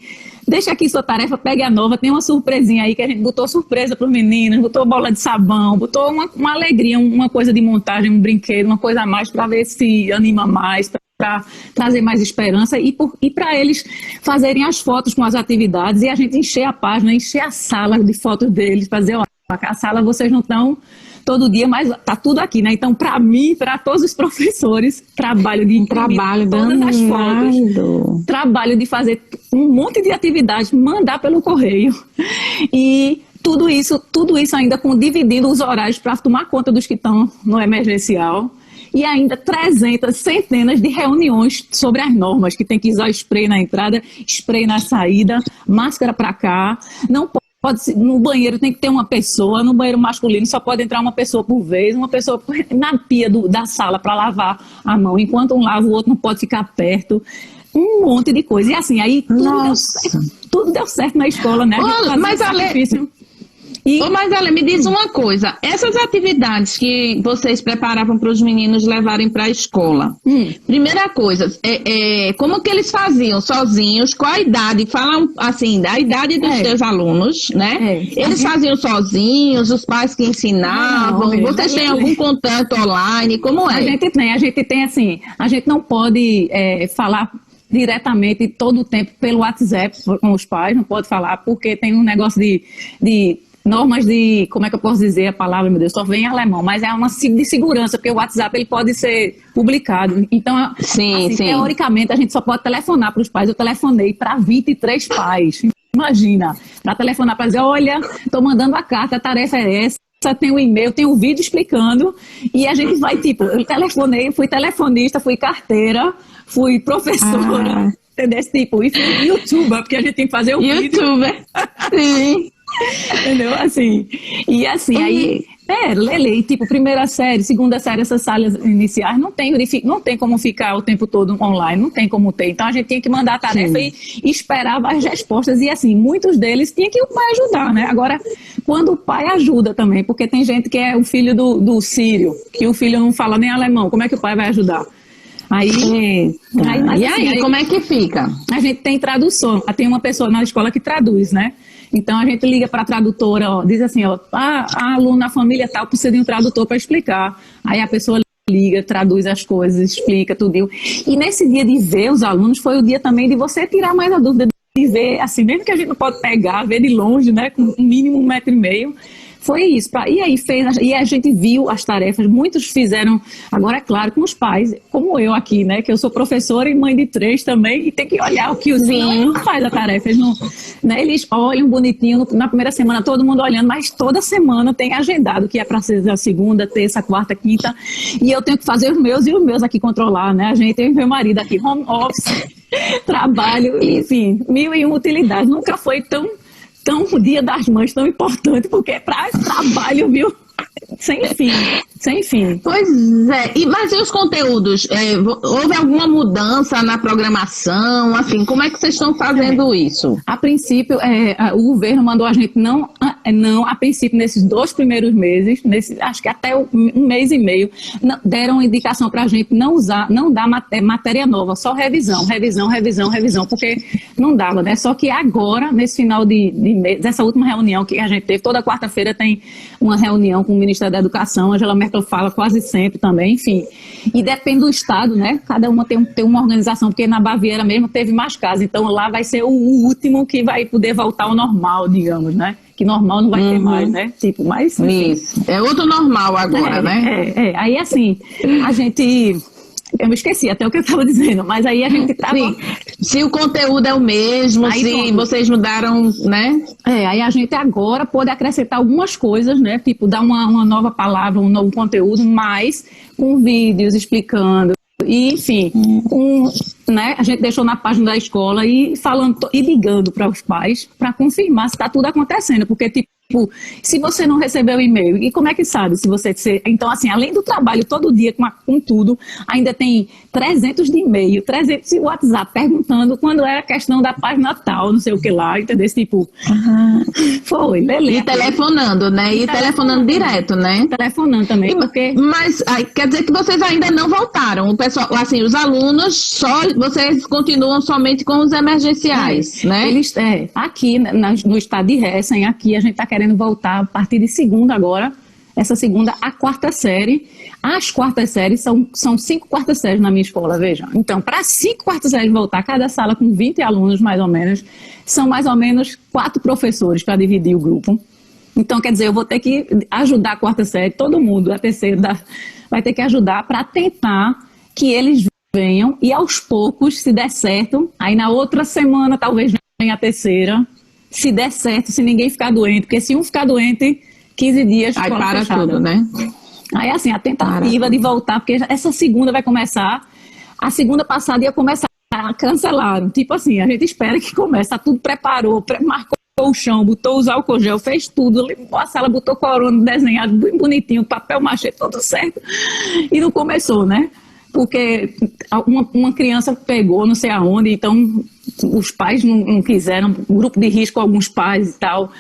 Speaker 2: deixa aqui sua tarefa, pegue a nova, tem uma surpresinha aí, que a gente botou surpresa para os meninos, botou bola de sabão, botou uma alegria, uma coisa de montagem, um brinquedo, uma coisa a mais, para ver se anima mais, para trazer mais esperança e para eles fazerem as fotos com as atividades e a gente encher a página, encher a sala de fotos deles, fazer, a sala vocês não estão todo dia, mas tá tudo aqui, né? Então, para mim, para todos os professores, trabalho de imprimir todas as fotos, trabalho de fazer um monte de atividades, mandar pelo correio e tudo isso ainda dividindo os horários para tomar conta dos que estão no emergencial. E ainda centenas de reuniões sobre as normas, que tem que usar spray na entrada, spray na saída, máscara para cá, não pode, no banheiro tem que ter uma pessoa, no banheiro masculino só pode entrar uma pessoa por vez, uma pessoa na pia da sala para lavar a mão, enquanto um lava o outro não pode ficar perto, um monte de coisa. E assim, aí tudo deu certo na escola, né?
Speaker 1: Mas Ô, Marcela, me diz uma coisa, essas atividades que vocês preparavam para os meninos levarem para a escola, primeira coisa, como que eles faziam sozinhos, qual a idade, fala assim, da idade dos seus alunos, né? Eles faziam sozinhos, os pais que ensinavam, vocês têm algum contato online, como é?
Speaker 2: A gente tem assim, a gente não pode falar diretamente todo o tempo pelo WhatsApp com os pais, não pode falar, porque tem um negócio de normas de, como é que eu posso dizer a palavra, meu Deus, só vem em alemão, mas é uma de segurança, porque o WhatsApp ele pode ser publicado. Então, sim. Teoricamente, a gente só pode telefonar para os pais. Eu telefonei para 23 pais. Imagina, para telefonar para dizer, olha, estou mandando a carta, a tarefa é essa, tem um e-mail, tem um vídeo explicando, e a gente vai, tipo, eu telefonei, fui telefonista, fui carteira, fui professora, entendeu? Tipo, e fui youtuber, porque a gente tem que fazer o vídeo. Youtuber, sim. Entendeu? Assim, e assim, aí, Lele, tipo, primeira série, segunda série, essas salas iniciais, não tem como ficar o tempo todo online, não tem como ter. Então a gente tinha que mandar a tarefa e esperar várias respostas, e assim, muitos deles tinha que o pai ajudar, né? Agora, quando o pai ajuda também, porque tem gente que é o filho do Sírio, que o filho não fala nem alemão, como é que o pai vai ajudar?
Speaker 1: Aí, como é que fica?
Speaker 2: A gente tem tradução, tem uma pessoa na escola que traduz, né? Então a gente liga para a tradutora, diz assim, a aluna, a família tal, precisa de um tradutor para explicar. Aí a pessoa liga, traduz as coisas, explica tudo. E nesse dia de ver os alunos, foi o dia também de você tirar mais a dúvida, de ver, assim, mesmo que a gente não pode pegar, ver de longe, né, com um mínimo 1,5 metro. Foi isso. E aí e a gente viu as tarefas, muitos fizeram, agora é claro, com os pais, como eu aqui, né, que eu sou professora e mãe de 3 também, e tem que olhar o que os não faz a tarefa, eles olham bonitinho, na primeira semana todo mundo olhando, mas toda semana tem agendado, que é para ser a segunda, terça, quarta, quinta, e eu tenho que fazer os meus aqui controlar, né, a gente, eu e meu marido aqui, home office, trabalho, enfim, 1001 utilidades, nunca foi tão o Dia das Mães tão importante, porque é para trabalho, viu? Sem fim.
Speaker 1: Pois é. Mas e os conteúdos? Houve alguma mudança na programação? Assim, como é que vocês estão fazendo isso?
Speaker 2: A princípio, o governo mandou a gente não, a princípio, nesses 2 primeiros meses, acho que até 1 mês e meio, deram indicação para a gente não dar matéria nova, só revisão, porque não dava, né? Só que agora, nesse final de mês, dessa última reunião que a gente teve, toda quarta-feira tem uma reunião com o Ministério da Educação, a Angela Merkel fala quase sempre também, enfim. E depende do estado, né? Cada uma tem uma organização, porque na Baviera mesmo teve mais casos, então lá vai ser o último que vai poder voltar ao normal, digamos, né? Que normal não vai ter mais, né? Tipo, mas...
Speaker 1: Isso. É outro normal agora, né?
Speaker 2: Aí, assim, a gente... Eu me esqueci até o que eu estava dizendo, mas aí a gente estava...
Speaker 1: Se o conteúdo é o mesmo, aí, se vocês mudaram, né?
Speaker 2: Aí a gente agora pode acrescentar algumas coisas, né? Tipo, dar uma nova palavra, um novo conteúdo, mas com vídeos explicando. E, enfim, né? A gente deixou na página da escola e ligando para os pais para confirmar se está tudo acontecendo, porque, tipo, se você não recebeu o e-mail, e como é que sabe se você... Então, assim, além do trabalho todo dia com tudo, ainda tem 300 de e-mail, 300 de WhatsApp perguntando quando era a questão da página tal, não sei o que lá, entendeu? Esse tipo... Foi, beleza.
Speaker 1: E telefonando, né? E telefonando direto, né?
Speaker 2: Telefonando também, porque...
Speaker 1: Mas quer dizer que vocês ainda não voltaram. O pessoal, assim, os alunos, vocês continuam somente com os emergenciais, né?
Speaker 2: Aqui, no estado de Hessen, aqui a gente está querendo voltar a partir de segunda agora, essa segunda, a 4ª série. As 4ª séries são 5 quartas séries na minha escola, vejam. Então, para 5 quartas séries voltar, cada sala com 20 alunos, mais ou menos, são mais ou menos 4 professores para dividir o grupo. Então, quer dizer, eu vou ter que ajudar a 4ª série, todo mundo, a terceira, vai ter que ajudar para tentar que eles venham e aos poucos, se der certo, aí na outra semana talvez venha a terceira, se der certo, se ninguém ficar doente, porque se um ficar doente, 15 dias...
Speaker 1: Aí para
Speaker 2: fechada.
Speaker 1: tudo, né?
Speaker 2: Aí, assim, a tentativa de voltar, porque essa segunda vai começar, a segunda passada ia começar, cancelaram. Tipo assim, a gente espera que comece, tá tudo preparou, marcou o chão, botou os álcool gel, fez tudo, limpou a sala, botou corona desenhado, bem bonitinho, papel machê, tudo certo, e não começou, né? Porque uma criança pegou não sei aonde, então os pais não quiseram, um grupo de risco, alguns pais e tal.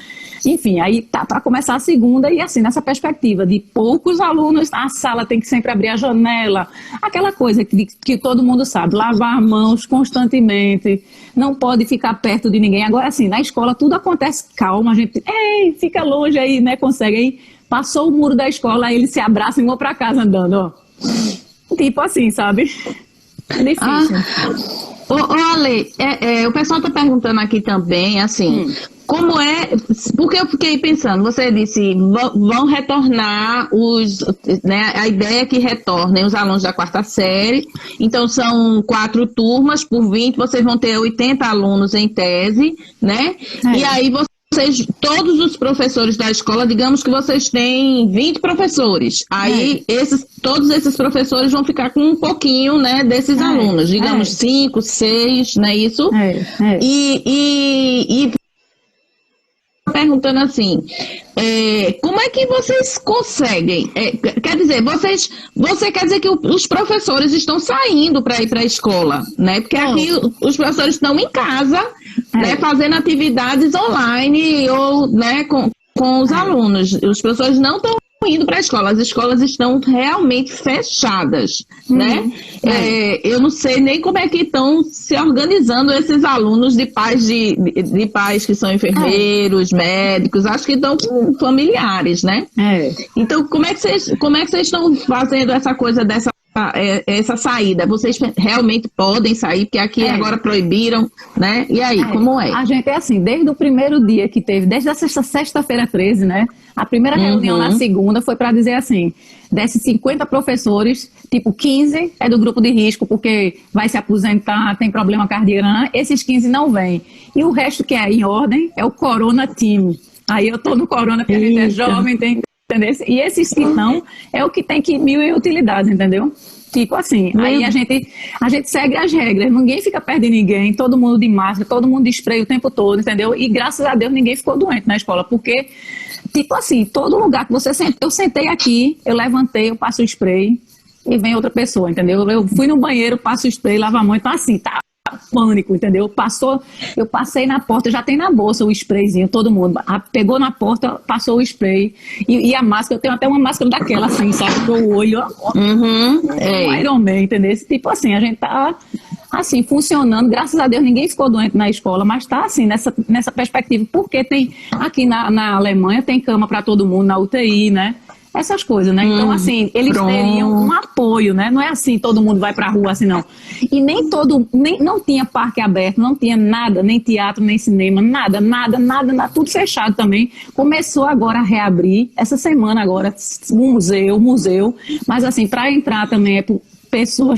Speaker 2: Enfim, aí tá para começar a segunda e assim, nessa perspectiva de poucos alunos, a sala tem que sempre abrir a janela, aquela coisa que todo mundo sabe, lavar mãos constantemente, não pode ficar perto de ninguém. Agora, assim, na escola tudo acontece calma, a gente, ei, fica longe aí, né, consegue aí, passou o muro da escola, aí eles se abraçam e vão para casa andando, ó. Tipo assim, sabe? É difícil.
Speaker 1: Ale, o pessoal está perguntando aqui também, assim, como é, porque eu fiquei pensando, você disse, vão retornar né, a ideia é que retornem os alunos da 4ª série, então são 4 turmas por 20, vocês vão ter 80 alunos em tese, né? E aí todos os professores da escola, digamos que vocês têm 20 professores, aí todos esses professores vão ficar com um pouquinho, né, desses alunos, digamos 5, 6, não é isso? E perguntando assim, como é que vocês conseguem? Quer dizer, você quer dizer que os professores estão saindo para ir para a escola, né? Porque aqui os professores estão em casa, né, fazendo atividades online ou, né, com os alunos. Os professores não estão indo para a escola, as escolas estão realmente fechadas, né? Eu não sei nem como é que estão se organizando esses alunos de pais de pais que são enfermeiros, médicos, acho que estão com familiares, né? Então, como é que vocês estão fazendo essa coisa essa saída? Vocês realmente podem sair, porque aqui agora proibiram, né? E aí, como é?
Speaker 2: A gente é assim, desde o primeiro dia que teve, desde a sexta-feira 13, né? A primeira reunião na segunda foi para dizer assim, desses 50 professores, tipo 15 é do grupo de risco, porque vai se aposentar, tem problema cardíaco, esses 15 não vêm. E o resto que é em ordem é o Corona Team. Aí eu tô no Corona, porque a gente é jovem, tem... Entendeu? E esses que não, é o que tem que mil em utilidade, entendeu? Tipo assim, aí a gente segue as regras, ninguém fica perto de ninguém, todo mundo de máscara, todo mundo de spray o tempo todo, entendeu? E graças a Deus ninguém ficou doente na escola, porque, tipo assim, todo lugar que você senta, eu sentei aqui, eu levantei, eu passo o spray e vem outra pessoa, entendeu? Eu fui no banheiro, passo o spray, lavo a mão, então assim, tá pânico, entendeu? Eu passei na porta, já tem na bolsa o sprayzinho, todo mundo pegou na porta, passou o spray e a máscara, eu tenho até uma máscara daquela assim, sabe, pro olho, Iron Man, entendeu? Esse tipo assim, a gente tá assim, funcionando, graças a Deus ninguém ficou doente na escola, mas tá assim, nessa perspectiva, porque tem, aqui na Alemanha tem cama para todo mundo, na UTI, né? Essas coisas, né? Então, assim, eles teriam um apoio, né? Não é assim, todo mundo vai pra rua, assim, não. E não tinha parque aberto, não tinha nada, nem teatro, nem cinema, nada, tudo fechado também. Começou agora a reabrir, essa semana agora, um museu, mas assim, para entrar também é por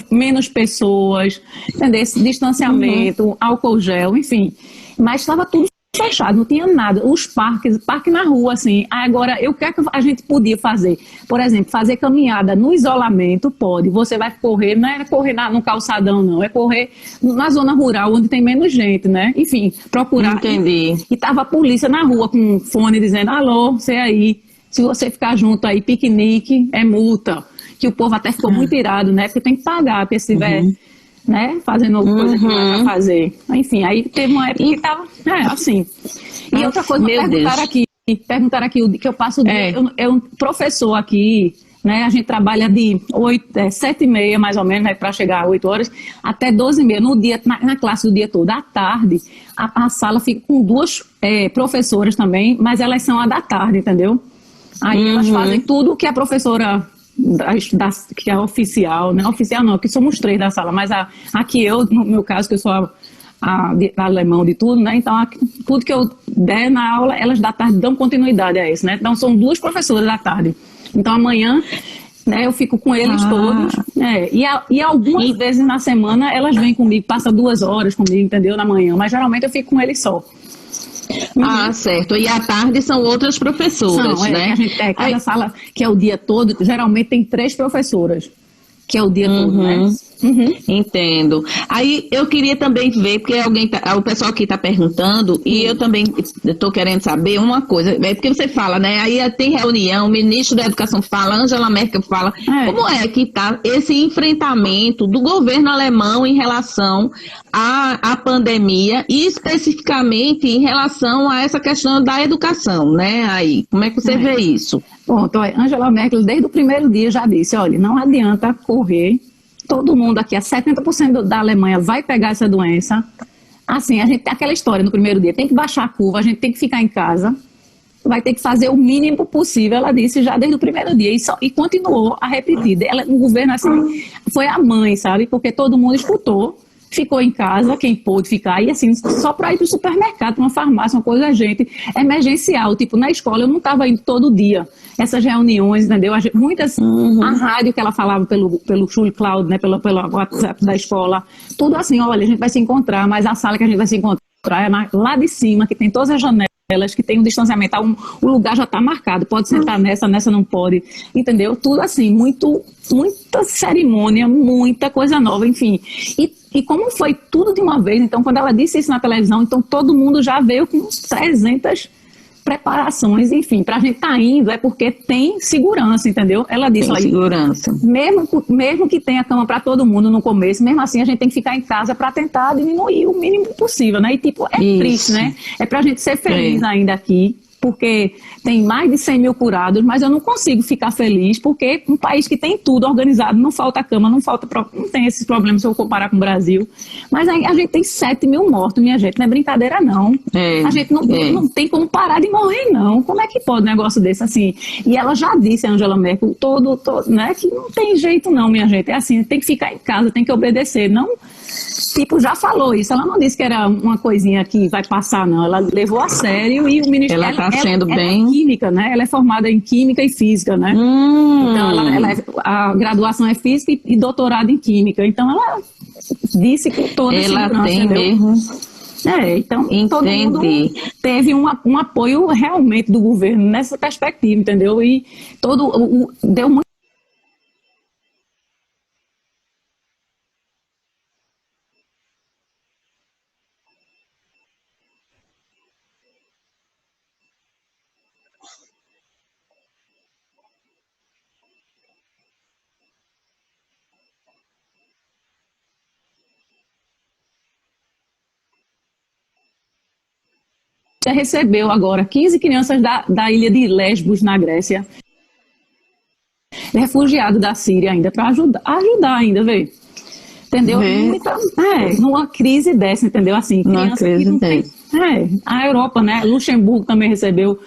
Speaker 2: menos pessoas, entendeu? Esse distanciamento, álcool gel, enfim. Mas estava tudo fechado, não tinha nada. Os parque na rua, assim. Agora, o que é que a gente podia fazer? Por exemplo, fazer caminhada no isolamento, pode. Você vai correr, não é correr no calçadão, não. É correr na zona rural, onde tem menos gente, né? Enfim, procurar.
Speaker 1: Entendi.
Speaker 2: E tava a polícia na rua com um fone dizendo, alô, você aí, se você ficar junto aí, piquenique, é multa. Que o povo até ficou muito irado, né? Porque tem que pagar, porque se tiver... né, fazendo coisa que não é pra fazer. Enfim, aí teve uma época que tava, assim. E outra coisa, perguntaram aqui, que eu passo o dia, eu um professor aqui, né, a gente trabalha de 7h30, mais ou menos, né, para chegar às 8 horas, até 12h30, no dia, na classe do dia todo. À tarde, a sala fica com 2 professoras também, mas elas são a da tarde, entendeu? Aí elas fazem tudo que a professora... que é oficial, não é oficial não, que somos 3 da sala, mas aqui eu, no meu caso, que eu sou a alemão de tudo, né, então tudo que eu der na aula, elas da tarde dão continuidade a isso, né, então são 2 professoras da tarde, então amanhã, né, eu fico com eles todos, e algumas vezes na semana elas vêm comigo, passam 2 horas comigo, entendeu, na manhã, mas geralmente eu fico com eles só.
Speaker 1: Certo. E à tarde são outras professoras, né?
Speaker 2: Cada sala, que é o dia todo, geralmente tem 3 professoras, que é o dia todo, né?
Speaker 1: Entendo. Aí eu queria também ver, porque o pessoal aqui está perguntando, e eu também estou querendo saber uma coisa, é porque você fala, né? Aí tem reunião, o ministro da Educação fala, Angela Merkel fala, como é que está esse enfrentamento do governo alemão em relação à pandemia e especificamente em relação a essa questão da educação, né? Aí, como é que você vê isso?
Speaker 2: Bom, então, Angela Merkel, desde o primeiro dia já disse, olha, não adianta correr. Todo mundo aqui, 70% da Alemanha vai pegar essa doença. Assim, a gente tem aquela história no primeiro dia, tem que baixar a curva, a gente tem que ficar em casa, vai ter que fazer o mínimo possível, ela disse já desde o primeiro dia, e continuou a repetir. O governo, assim, foi a mãe, sabe? Porque todo mundo escutou, ficou em casa, quem pôde ficar, e assim, só para ir para o supermercado, para uma farmácia, uma coisa, gente, emergencial. Tipo, na escola eu não estava indo todo dia. Essas reuniões, entendeu? Muitas, a rádio que ela falava pelo Schulcloud, né, pelo WhatsApp da escola, tudo assim, olha, a gente vai se encontrar, mas a sala que a gente vai se encontrar é lá de cima, que tem todas as janelas, que tem um distanciamento, o lugar já está marcado, pode sentar nessa não pode, entendeu? Tudo assim, muita cerimônia, muita coisa nova, enfim. E como foi tudo de uma vez, então quando ela disse isso na televisão, então todo mundo já veio com uns 300 preparações, enfim, para a gente estar indo é porque tem segurança, entendeu? Ela disse,
Speaker 1: tem segurança.
Speaker 2: Mesmo que tenha cama para todo mundo no começo, mesmo assim a gente tem que ficar em casa para tentar diminuir o mínimo possível, né? E tipo, é triste, né? É para a gente ser feliz ainda aqui, porque tem mais de 100 mil curados, mas eu não consigo ficar feliz, porque um país que tem tudo organizado, não falta cama, não tem esses problemas se eu comparar com o Brasil, mas aí a gente tem 7 mil mortos, minha gente, não é brincadeira não, a gente não tem como parar de morrer não, como é que pode um negócio desse assim? E ela já disse, a Angela Merkel, né, que não tem jeito não, minha gente, é assim, tem que ficar em casa, tem que obedecer, não. Tipo, já falou isso, ela não disse que era uma coisinha que vai passar, não, ela levou a sério e o ministério...
Speaker 1: Ela está sendo bem...
Speaker 2: Ela é química, né? Ela é formada em química e física, né? Então, a graduação é física e doutorado em química, então ela disse que toda a segurança...
Speaker 1: Ela tem mesmo...
Speaker 2: então todo mundo teve um apoio realmente do governo nessa perspectiva, entendeu? E deu muito. Recebeu agora 15 crianças da ilha de Lesbos, na Grécia, refugiado da Síria ainda, para ajudar ainda, vê. Entendeu? Numa crise dessa, entendeu? Assim, criança que não tem. A Europa, né? Luxemburgo também recebeu.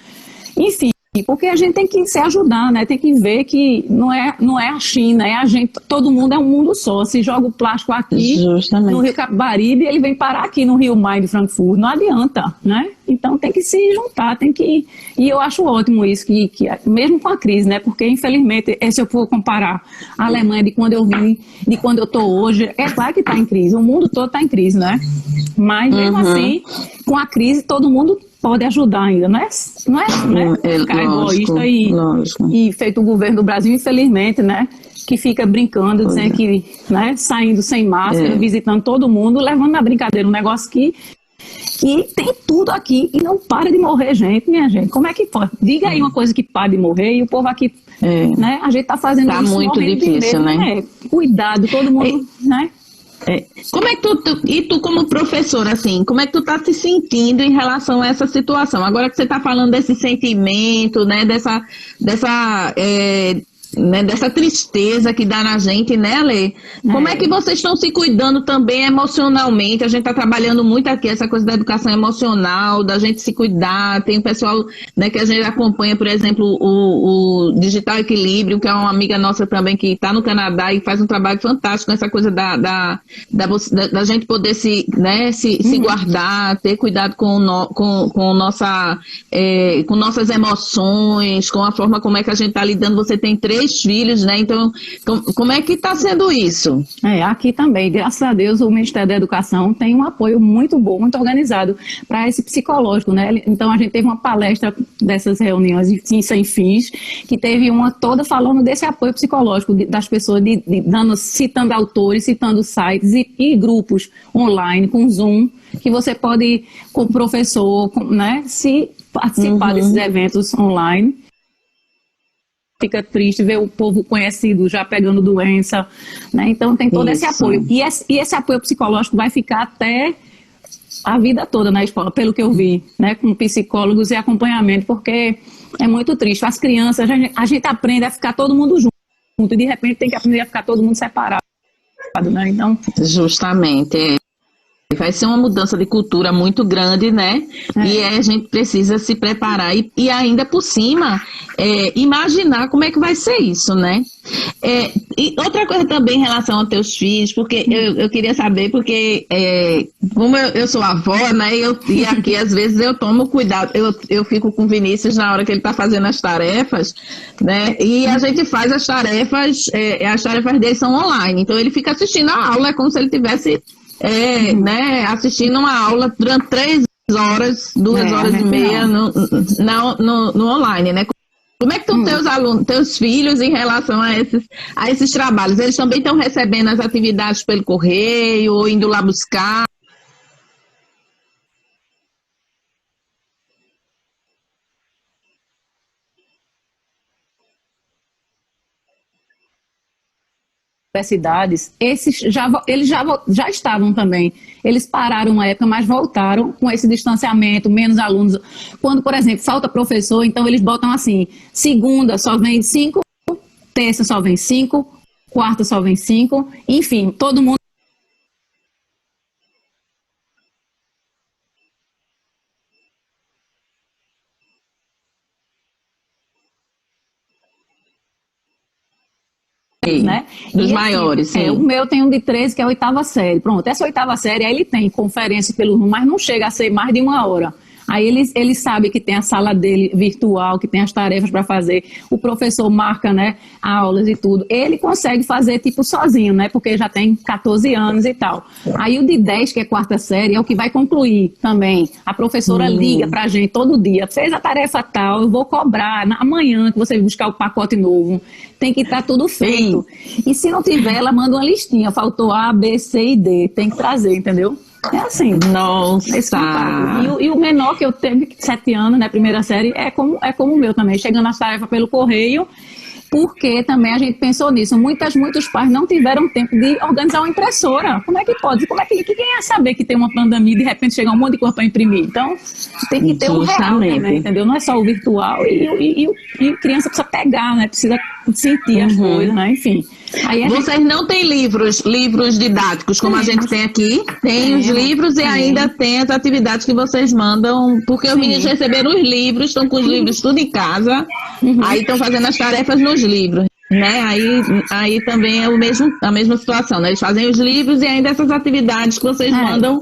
Speaker 2: Enfim, porque a gente tem que se ajudar, né? Tem que ver que não é a China, é a gente, todo mundo é um mundo só. Se joga o plástico aqui no Rio Capibaribe, ele vem parar aqui no Rio Main de Frankfurt. Não adianta, né? Então tem que se juntar, e eu acho ótimo isso, que mesmo com a crise, né? Porque infelizmente, se eu for comparar a Alemanha de quando eu vim, de quando eu estou hoje, é claro que está em crise, o mundo todo está em crise, né? Mas mesmo assim, com a crise, todo mundo pode ajudar ainda, não é ficar egoísta e feito o governo do Brasil, infelizmente, né? Que fica brincando, dizendo que, né, saindo sem máscara, visitando todo mundo, levando na brincadeira um negócio que tem tudo aqui e não para de morrer gente, minha gente. Como é que pode? Diga aí uma coisa que para de morrer e o povo aqui, né? A gente está fazendo isso
Speaker 1: muito difícil, né?
Speaker 2: Cuidado, todo mundo, né?
Speaker 1: Como é que tu como professora, assim, como é que tu tá se sentindo em relação a essa situação? Agora que você tá falando desse sentimento, né, dessa tristeza que dá na gente, né, Ale? Como é que vocês estão se cuidando também emocionalmente? A gente está trabalhando muito aqui essa coisa da educação emocional, da gente se cuidar. Tem o pessoal, né, que a gente acompanha, por exemplo, o Digital Equilíbrio, que é uma amiga nossa também que está no Canadá e faz um trabalho fantástico nessa coisa da gente poder se guardar, ter cuidado com nossas emoções, com a forma como é que a gente está lidando. Você tem 3 3 filhos, né? Então, como é que está sendo isso?
Speaker 2: Aqui também, graças a Deus, o Ministério da Educação tem um apoio muito bom, muito organizado para esse psicológico, né? Então, a gente teve uma palestra dessas reuniões sem fins, que teve uma toda falando desse apoio psicológico das pessoas, citando autores, citando sites e grupos online, com Zoom, que você pode, com o professor, né, se participar desses eventos online. Fica triste ver o povo conhecido já pegando doença, né? Então tem todo esse apoio. E esse apoio psicológico vai ficar até a vida toda na escola, pelo que eu vi, né? Com psicólogos e acompanhamento, porque é muito triste. As crianças, a gente aprende a ficar todo mundo junto, e de repente tem que aprender a ficar todo mundo separado, né? Então,
Speaker 1: justamente, vai ser uma mudança de cultura muito grande, né? E a gente precisa se preparar e ainda por cima, imaginar como é que vai ser isso, né? E outra coisa também em relação aos teus filhos, porque eu queria saber, porque como eu sou avó, né? E aqui às vezes eu tomo cuidado, eu fico com o Vinícius na hora que ele está fazendo as tarefas, né? E a gente faz as tarefas deles são online, então ele fica assistindo a aula, é como se ele tivesse né, assistindo uma aula durante 3 horas, 2 horas e meia no online, né? Como é que estão teus alunos, teus filhos em relação a esses trabalhos? Eles também estão recebendo as atividades pelo correio ou indo lá buscar?
Speaker 2: Universidades, eles já estavam também. Eles pararam uma época, mas voltaram com esse distanciamento, menos alunos. Quando, por exemplo, falta professor, então eles botam assim: segunda só vem 5, terça só vem 5, quarta só vem 5, enfim, todo mundo. Né?
Speaker 1: Dos
Speaker 2: E,
Speaker 1: maiores,
Speaker 2: assim,
Speaker 1: sim.
Speaker 2: O meu tem um de 13, que é a 8ª série. Pronto, essa 8ª série, aí ele tem conferência pelo Zoom, mas não chega a ser mais de 1 hora. Aí ele sabe que tem a sala dele virtual, que tem as tarefas para fazer, o professor marca, né, aulas e tudo. Ele consegue fazer tipo sozinho, né, porque já tem 14 anos e tal. Aí o de 10, que é 4ª série, é o que vai concluir também. A professora liga pra gente todo dia: fez a tarefa tal, eu vou cobrar amanhã que você vai buscar o pacote novo. Tem que estar tudo feito. E se não tiver, ela manda uma listinha: faltou A, B, C e D. Tem que trazer, entendeu? É assim.
Speaker 1: Nossa!
Speaker 2: E o menor que eu tenho, 7 anos, né, 1ª série, é como o meu também, chegando as tarefas pelo correio, porque também a gente pensou nisso. Muitos pais não tiveram tempo de organizar uma impressora. Como é que pode? Quem ia saber que tem uma pandemia e de repente chegar um monte de coisa para imprimir? Então, tem que ter o real também, entendeu? Não é só o virtual. E criança precisa pegar, né? Precisa sentir as coisas, né? Enfim.
Speaker 1: Vocês não têm livros didáticos, como a gente tem aqui? Tem os livros e ainda tem as atividades que vocês mandam, porque os meninos receberam os livros, estão com os livros tudo em casa, aí estão fazendo as tarefas nos livros, né? Aí também é a mesma situação, né? Eles fazem os livros e ainda essas atividades que vocês mandam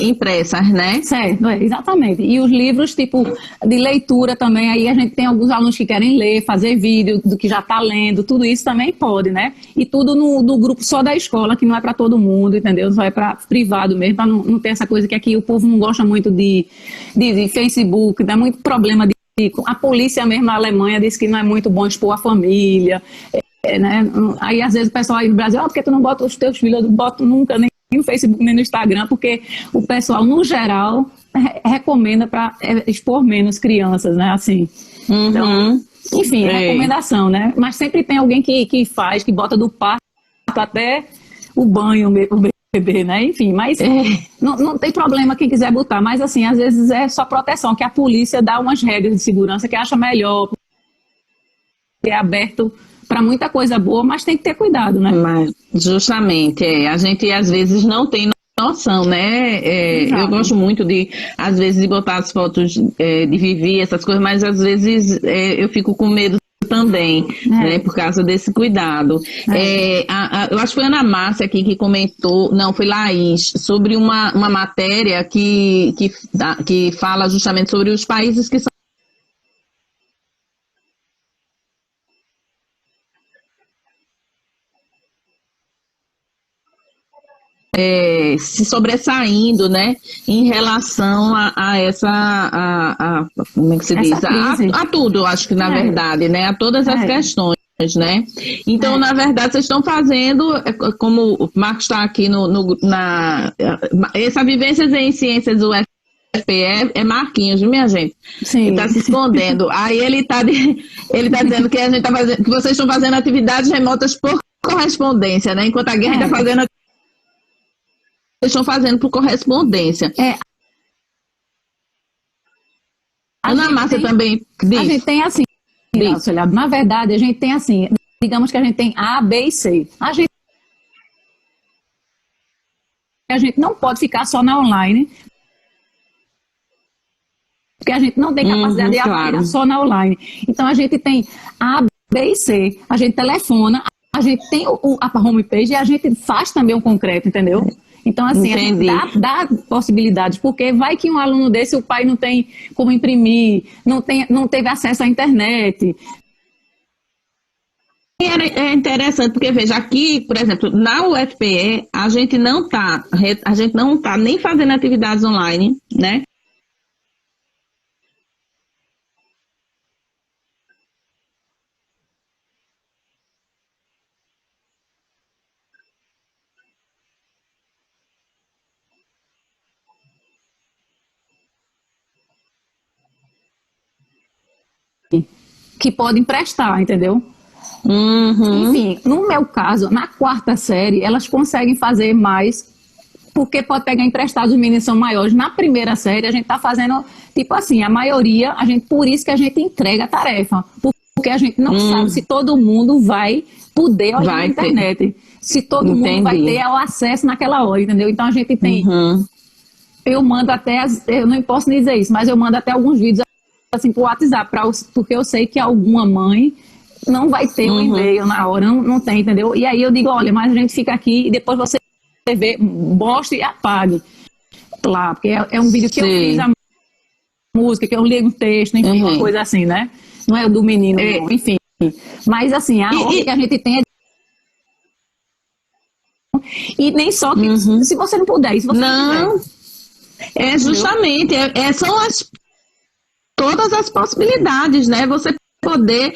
Speaker 1: impressas, né?
Speaker 2: Certo, exatamente. E os livros, tipo, de leitura também, aí a gente tem alguns alunos que querem ler, fazer vídeo do que já está lendo, tudo isso também pode, né? E tudo no grupo só da escola, que não é para todo mundo, entendeu? Só é para privado mesmo, para não ter essa coisa que aqui o povo não gosta muito de Facebook, dá muito problema de. A polícia mesmo na Alemanha diz que não é muito bom expor a família, né? Aí às vezes o pessoal aí no Brasil: por que tu não bota os teus filhos? Eu não boto nunca nem no Facebook nem no Instagram, porque o pessoal no geral recomenda para expor menos crianças, né? Assim. Então, enfim, recomendação, né? Mas sempre tem alguém que faz, que bota do parto até o banho mesmo. Bebê, né? Enfim, mas não tem problema quem quiser botar, mas assim, às vezes é só proteção, que a polícia dá umas regras de segurança que acha melhor, é aberto para muita coisa boa, mas tem que ter cuidado, né?
Speaker 1: Mas, justamente, a gente às vezes não tem noção, né? Eu gosto muito às vezes, de botar as fotos de Vivi, essas coisas, mas às vezes eu fico com medo também, né, por causa desse cuidado. Eu acho que foi a Ana Márcia aqui que comentou, não, foi Laís, sobre uma matéria que fala justamente sobre os países que são se sobressaindo, né, em relação a essa, como é que se diz? A tudo, eu acho que na verdade, né, a todas as questões, né? Então, na verdade, vocês estão fazendo, como o Marcos está aqui essa vivência em ciências do UFPE é Marquinhos, viu, minha gente? Sim. Ele está se escondendo. Aí ele está dizendo que a gente tá fazendo, que vocês estão fazendo atividades remotas por correspondência, né? Enquanto a guerra está fazendo, vocês estão fazendo por correspondência. Ana Márcia também diz.
Speaker 2: A gente tem assim, na verdade, a gente tem assim, digamos que a gente tem A, B e C. A gente não pode ficar só na online, porque a gente não tem capacidade de avaliar só na online. Então a gente tem A, B e C. A gente telefona, a gente tem a homepage e a gente faz também o concreto, entendeu? Então, assim, a gente dá possibilidades, porque vai que um aluno desse, o pai não tem como imprimir, não teve acesso à internet.
Speaker 1: É interessante, porque veja, aqui, por exemplo, na UFPE, a gente não está nem fazendo atividades online, né?
Speaker 2: Que podem prestar, entendeu? Enfim, no meu caso, na quarta série, elas conseguem fazer mais, porque pode pegar emprestado, os meninos são maiores. Na primeira série, a gente está fazendo, tipo assim, a maioria, por isso que a gente entrega a tarefa, porque a gente não sabe se todo mundo vai poder olhar na internet, se todo mundo vai ter o acesso naquela hora, entendeu? Então a gente tem, eu mando até, eu não posso dizer isso, mas eu mando até alguns vídeos assim pro WhatsApp, porque eu sei que alguma mãe não vai ter um e-mail na hora, não tem, entendeu? E aí eu digo, olha, mas a gente fica aqui e depois você vê, mostre e apague. Claro, porque é um vídeo que eu fiz a música, que eu li um texto, enfim, uma coisa assim, né? Não é do menino, não, enfim. Mas assim, a ordem que a gente tem é... E nem só que, se você não puder, se você não puder.
Speaker 1: É justamente, são todas as possibilidades, né? Você poder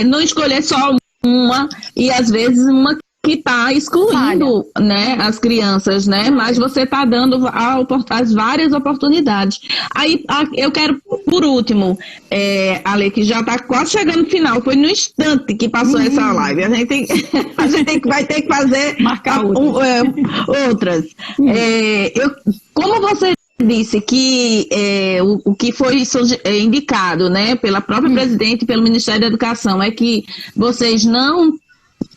Speaker 1: não escolher só uma e às vezes uma que está excluindo, né, as crianças, né? Mas você está dando as várias oportunidades. Aí eu quero, por último, Ale, que já está quase chegando no final, foi no instante que passou essa live. A gente vai ter que fazer outras. Como você disse que o que foi indicado, né, pela própria presidente e pelo Ministério da Educação é que vocês não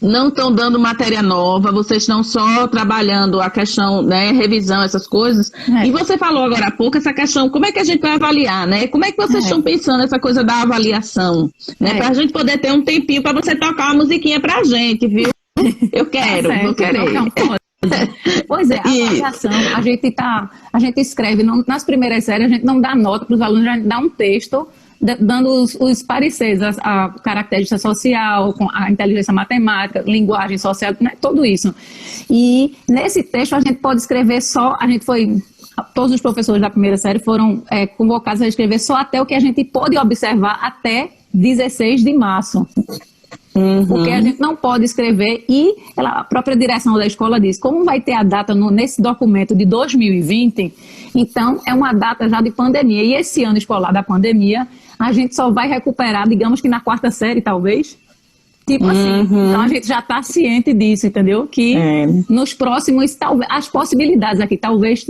Speaker 1: estão dando matéria nova, vocês estão só trabalhando a questão, né, revisão, essas coisas. E você falou agora há pouco essa questão, como é que a gente vai avaliar, né? Como é que vocês estão pensando essa coisa da avaliação, né? Para a gente poder ter um tempinho para você tocar uma musiquinha para a gente, viu? Eu quero, vou querer.
Speaker 2: Pois é, a avaliação, a gente escreve, nas primeiras séries a gente não dá nota para os alunos, a gente dá um texto dando os pareceres, a característica social, com a inteligência matemática, linguagem social, né, tudo isso. E nesse texto a gente pode escrever todos os professores da primeira série foram convocados a escrever só até o que a gente pôde observar até 16 de março. Porque a gente não pode escrever e a própria direção da escola diz, como vai ter a data nesse documento de 2020, então é uma data já de pandemia. E esse ano escolar da pandemia, a gente só vai recuperar, digamos que na quarta série, talvez. Tipo assim, então a gente já está ciente disso, entendeu? Que nos próximos, talvez, as possibilidades aqui, talvez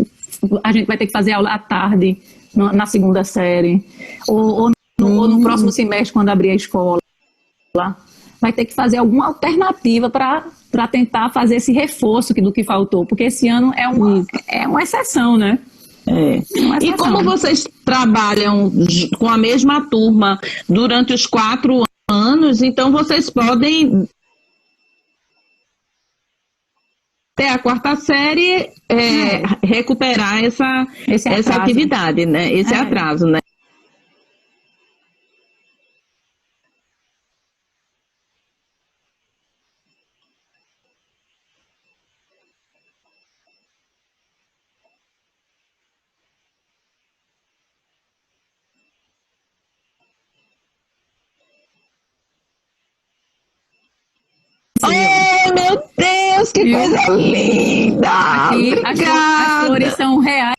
Speaker 2: a gente vai ter que fazer aula à tarde, na segunda série, ou no próximo semestre, quando abrir a escola. Vai ter que fazer alguma alternativa para tentar fazer esse reforço do que faltou, porque esse ano é uma exceção, né?
Speaker 1: E como vocês trabalham com a mesma turma durante os 4 anos, então vocês podem até a quarta série recuperar essa atividade, né? Esse atraso, né? Que coisa linda!
Speaker 2: Aqui, as flores são reais.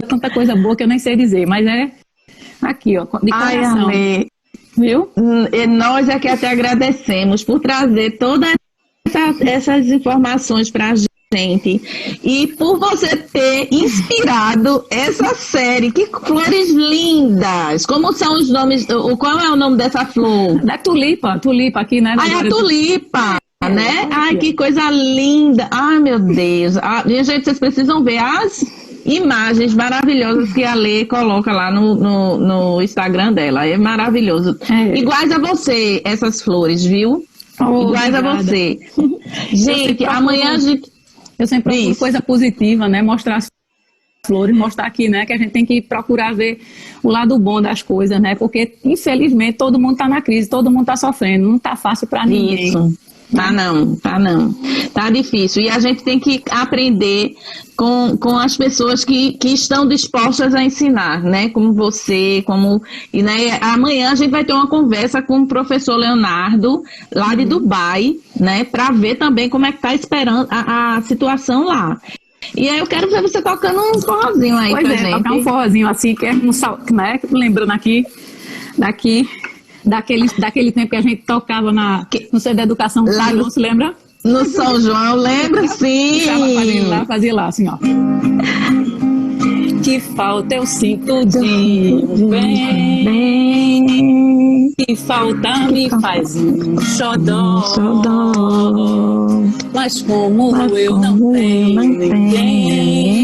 Speaker 2: Tanta coisa boa que eu nem sei dizer, mas é aqui, ó, de coração.
Speaker 1: Ai,
Speaker 2: viu?
Speaker 1: E nós aqui até agradecemos por trazer todas essas informações para a gente e por você ter inspirado essa série. Que flores lindas! Como são os nomes? Qual é o nome dessa flor?
Speaker 2: Da tulipa aqui, né?
Speaker 1: É a tulipa, né? Ai, que coisa linda! Ai, meu Deus! Minha gente, vocês precisam ver as imagens maravilhosas que a Lê coloca lá no Instagram dela. É maravilhoso. Iguais a você, essas flores, viu? Iguais a você. Gente, amanhã a gente...
Speaker 2: Eu sempre procuro coisa positiva, né? Mostrar as flores, mostrar aqui, né? Que a gente tem que procurar ver o lado bom das coisas, né? Porque, infelizmente, todo mundo tá na crise, todo mundo tá sofrendo. Não tá fácil para ninguém.
Speaker 1: Isso. Tá não. Tá difícil. E a gente tem que aprender com as pessoas que estão dispostas a ensinar, né? Como você, E, né, amanhã a gente vai ter uma conversa com o professor Leonardo, lá de Dubai, né? Para ver também como é que tá esperando a situação lá. E aí eu quero ver você tocando um forrozinho aí pra gente.
Speaker 2: Tocar um forrozinho assim, que é né? Lembrando aqui, daquele tempo que a gente tocava no centro de educação do São João, se lembra?
Speaker 1: No São João, lembro sim.
Speaker 2: Fazia lá, assim, ó. Que falta eu sinto de bem, que falta me faz um xodó, mas como eu não tenho ninguém,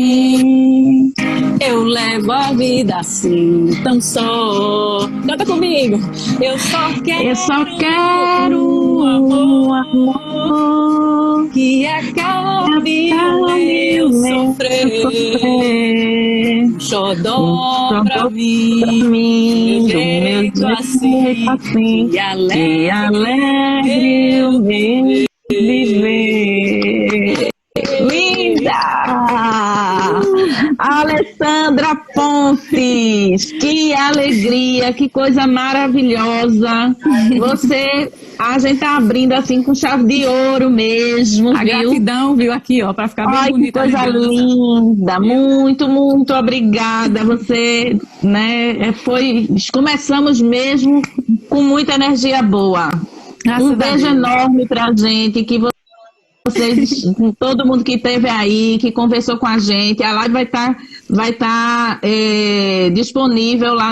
Speaker 2: eu levo a vida assim tão só. Canta comigo. Eu só quero um amor que acabe o meu sofrer. Xodó pra mim, do meu jeito assim, que alegre eu viver.
Speaker 1: Linda! Alessandra Pontes, que alegria, que coisa maravilhosa. A gente tá abrindo assim com chave de ouro mesmo,
Speaker 2: a
Speaker 1: viu?
Speaker 2: Gratidão, viu, aqui, ó, para ficar bem bonita.
Speaker 1: Que coisa linda, muito, muito obrigada. Você, né, começamos mesmo com muita energia boa. Um beijo enorme pra gente, que vocês, todo mundo que esteve aí, que conversou com a gente, a live vai estar disponível lá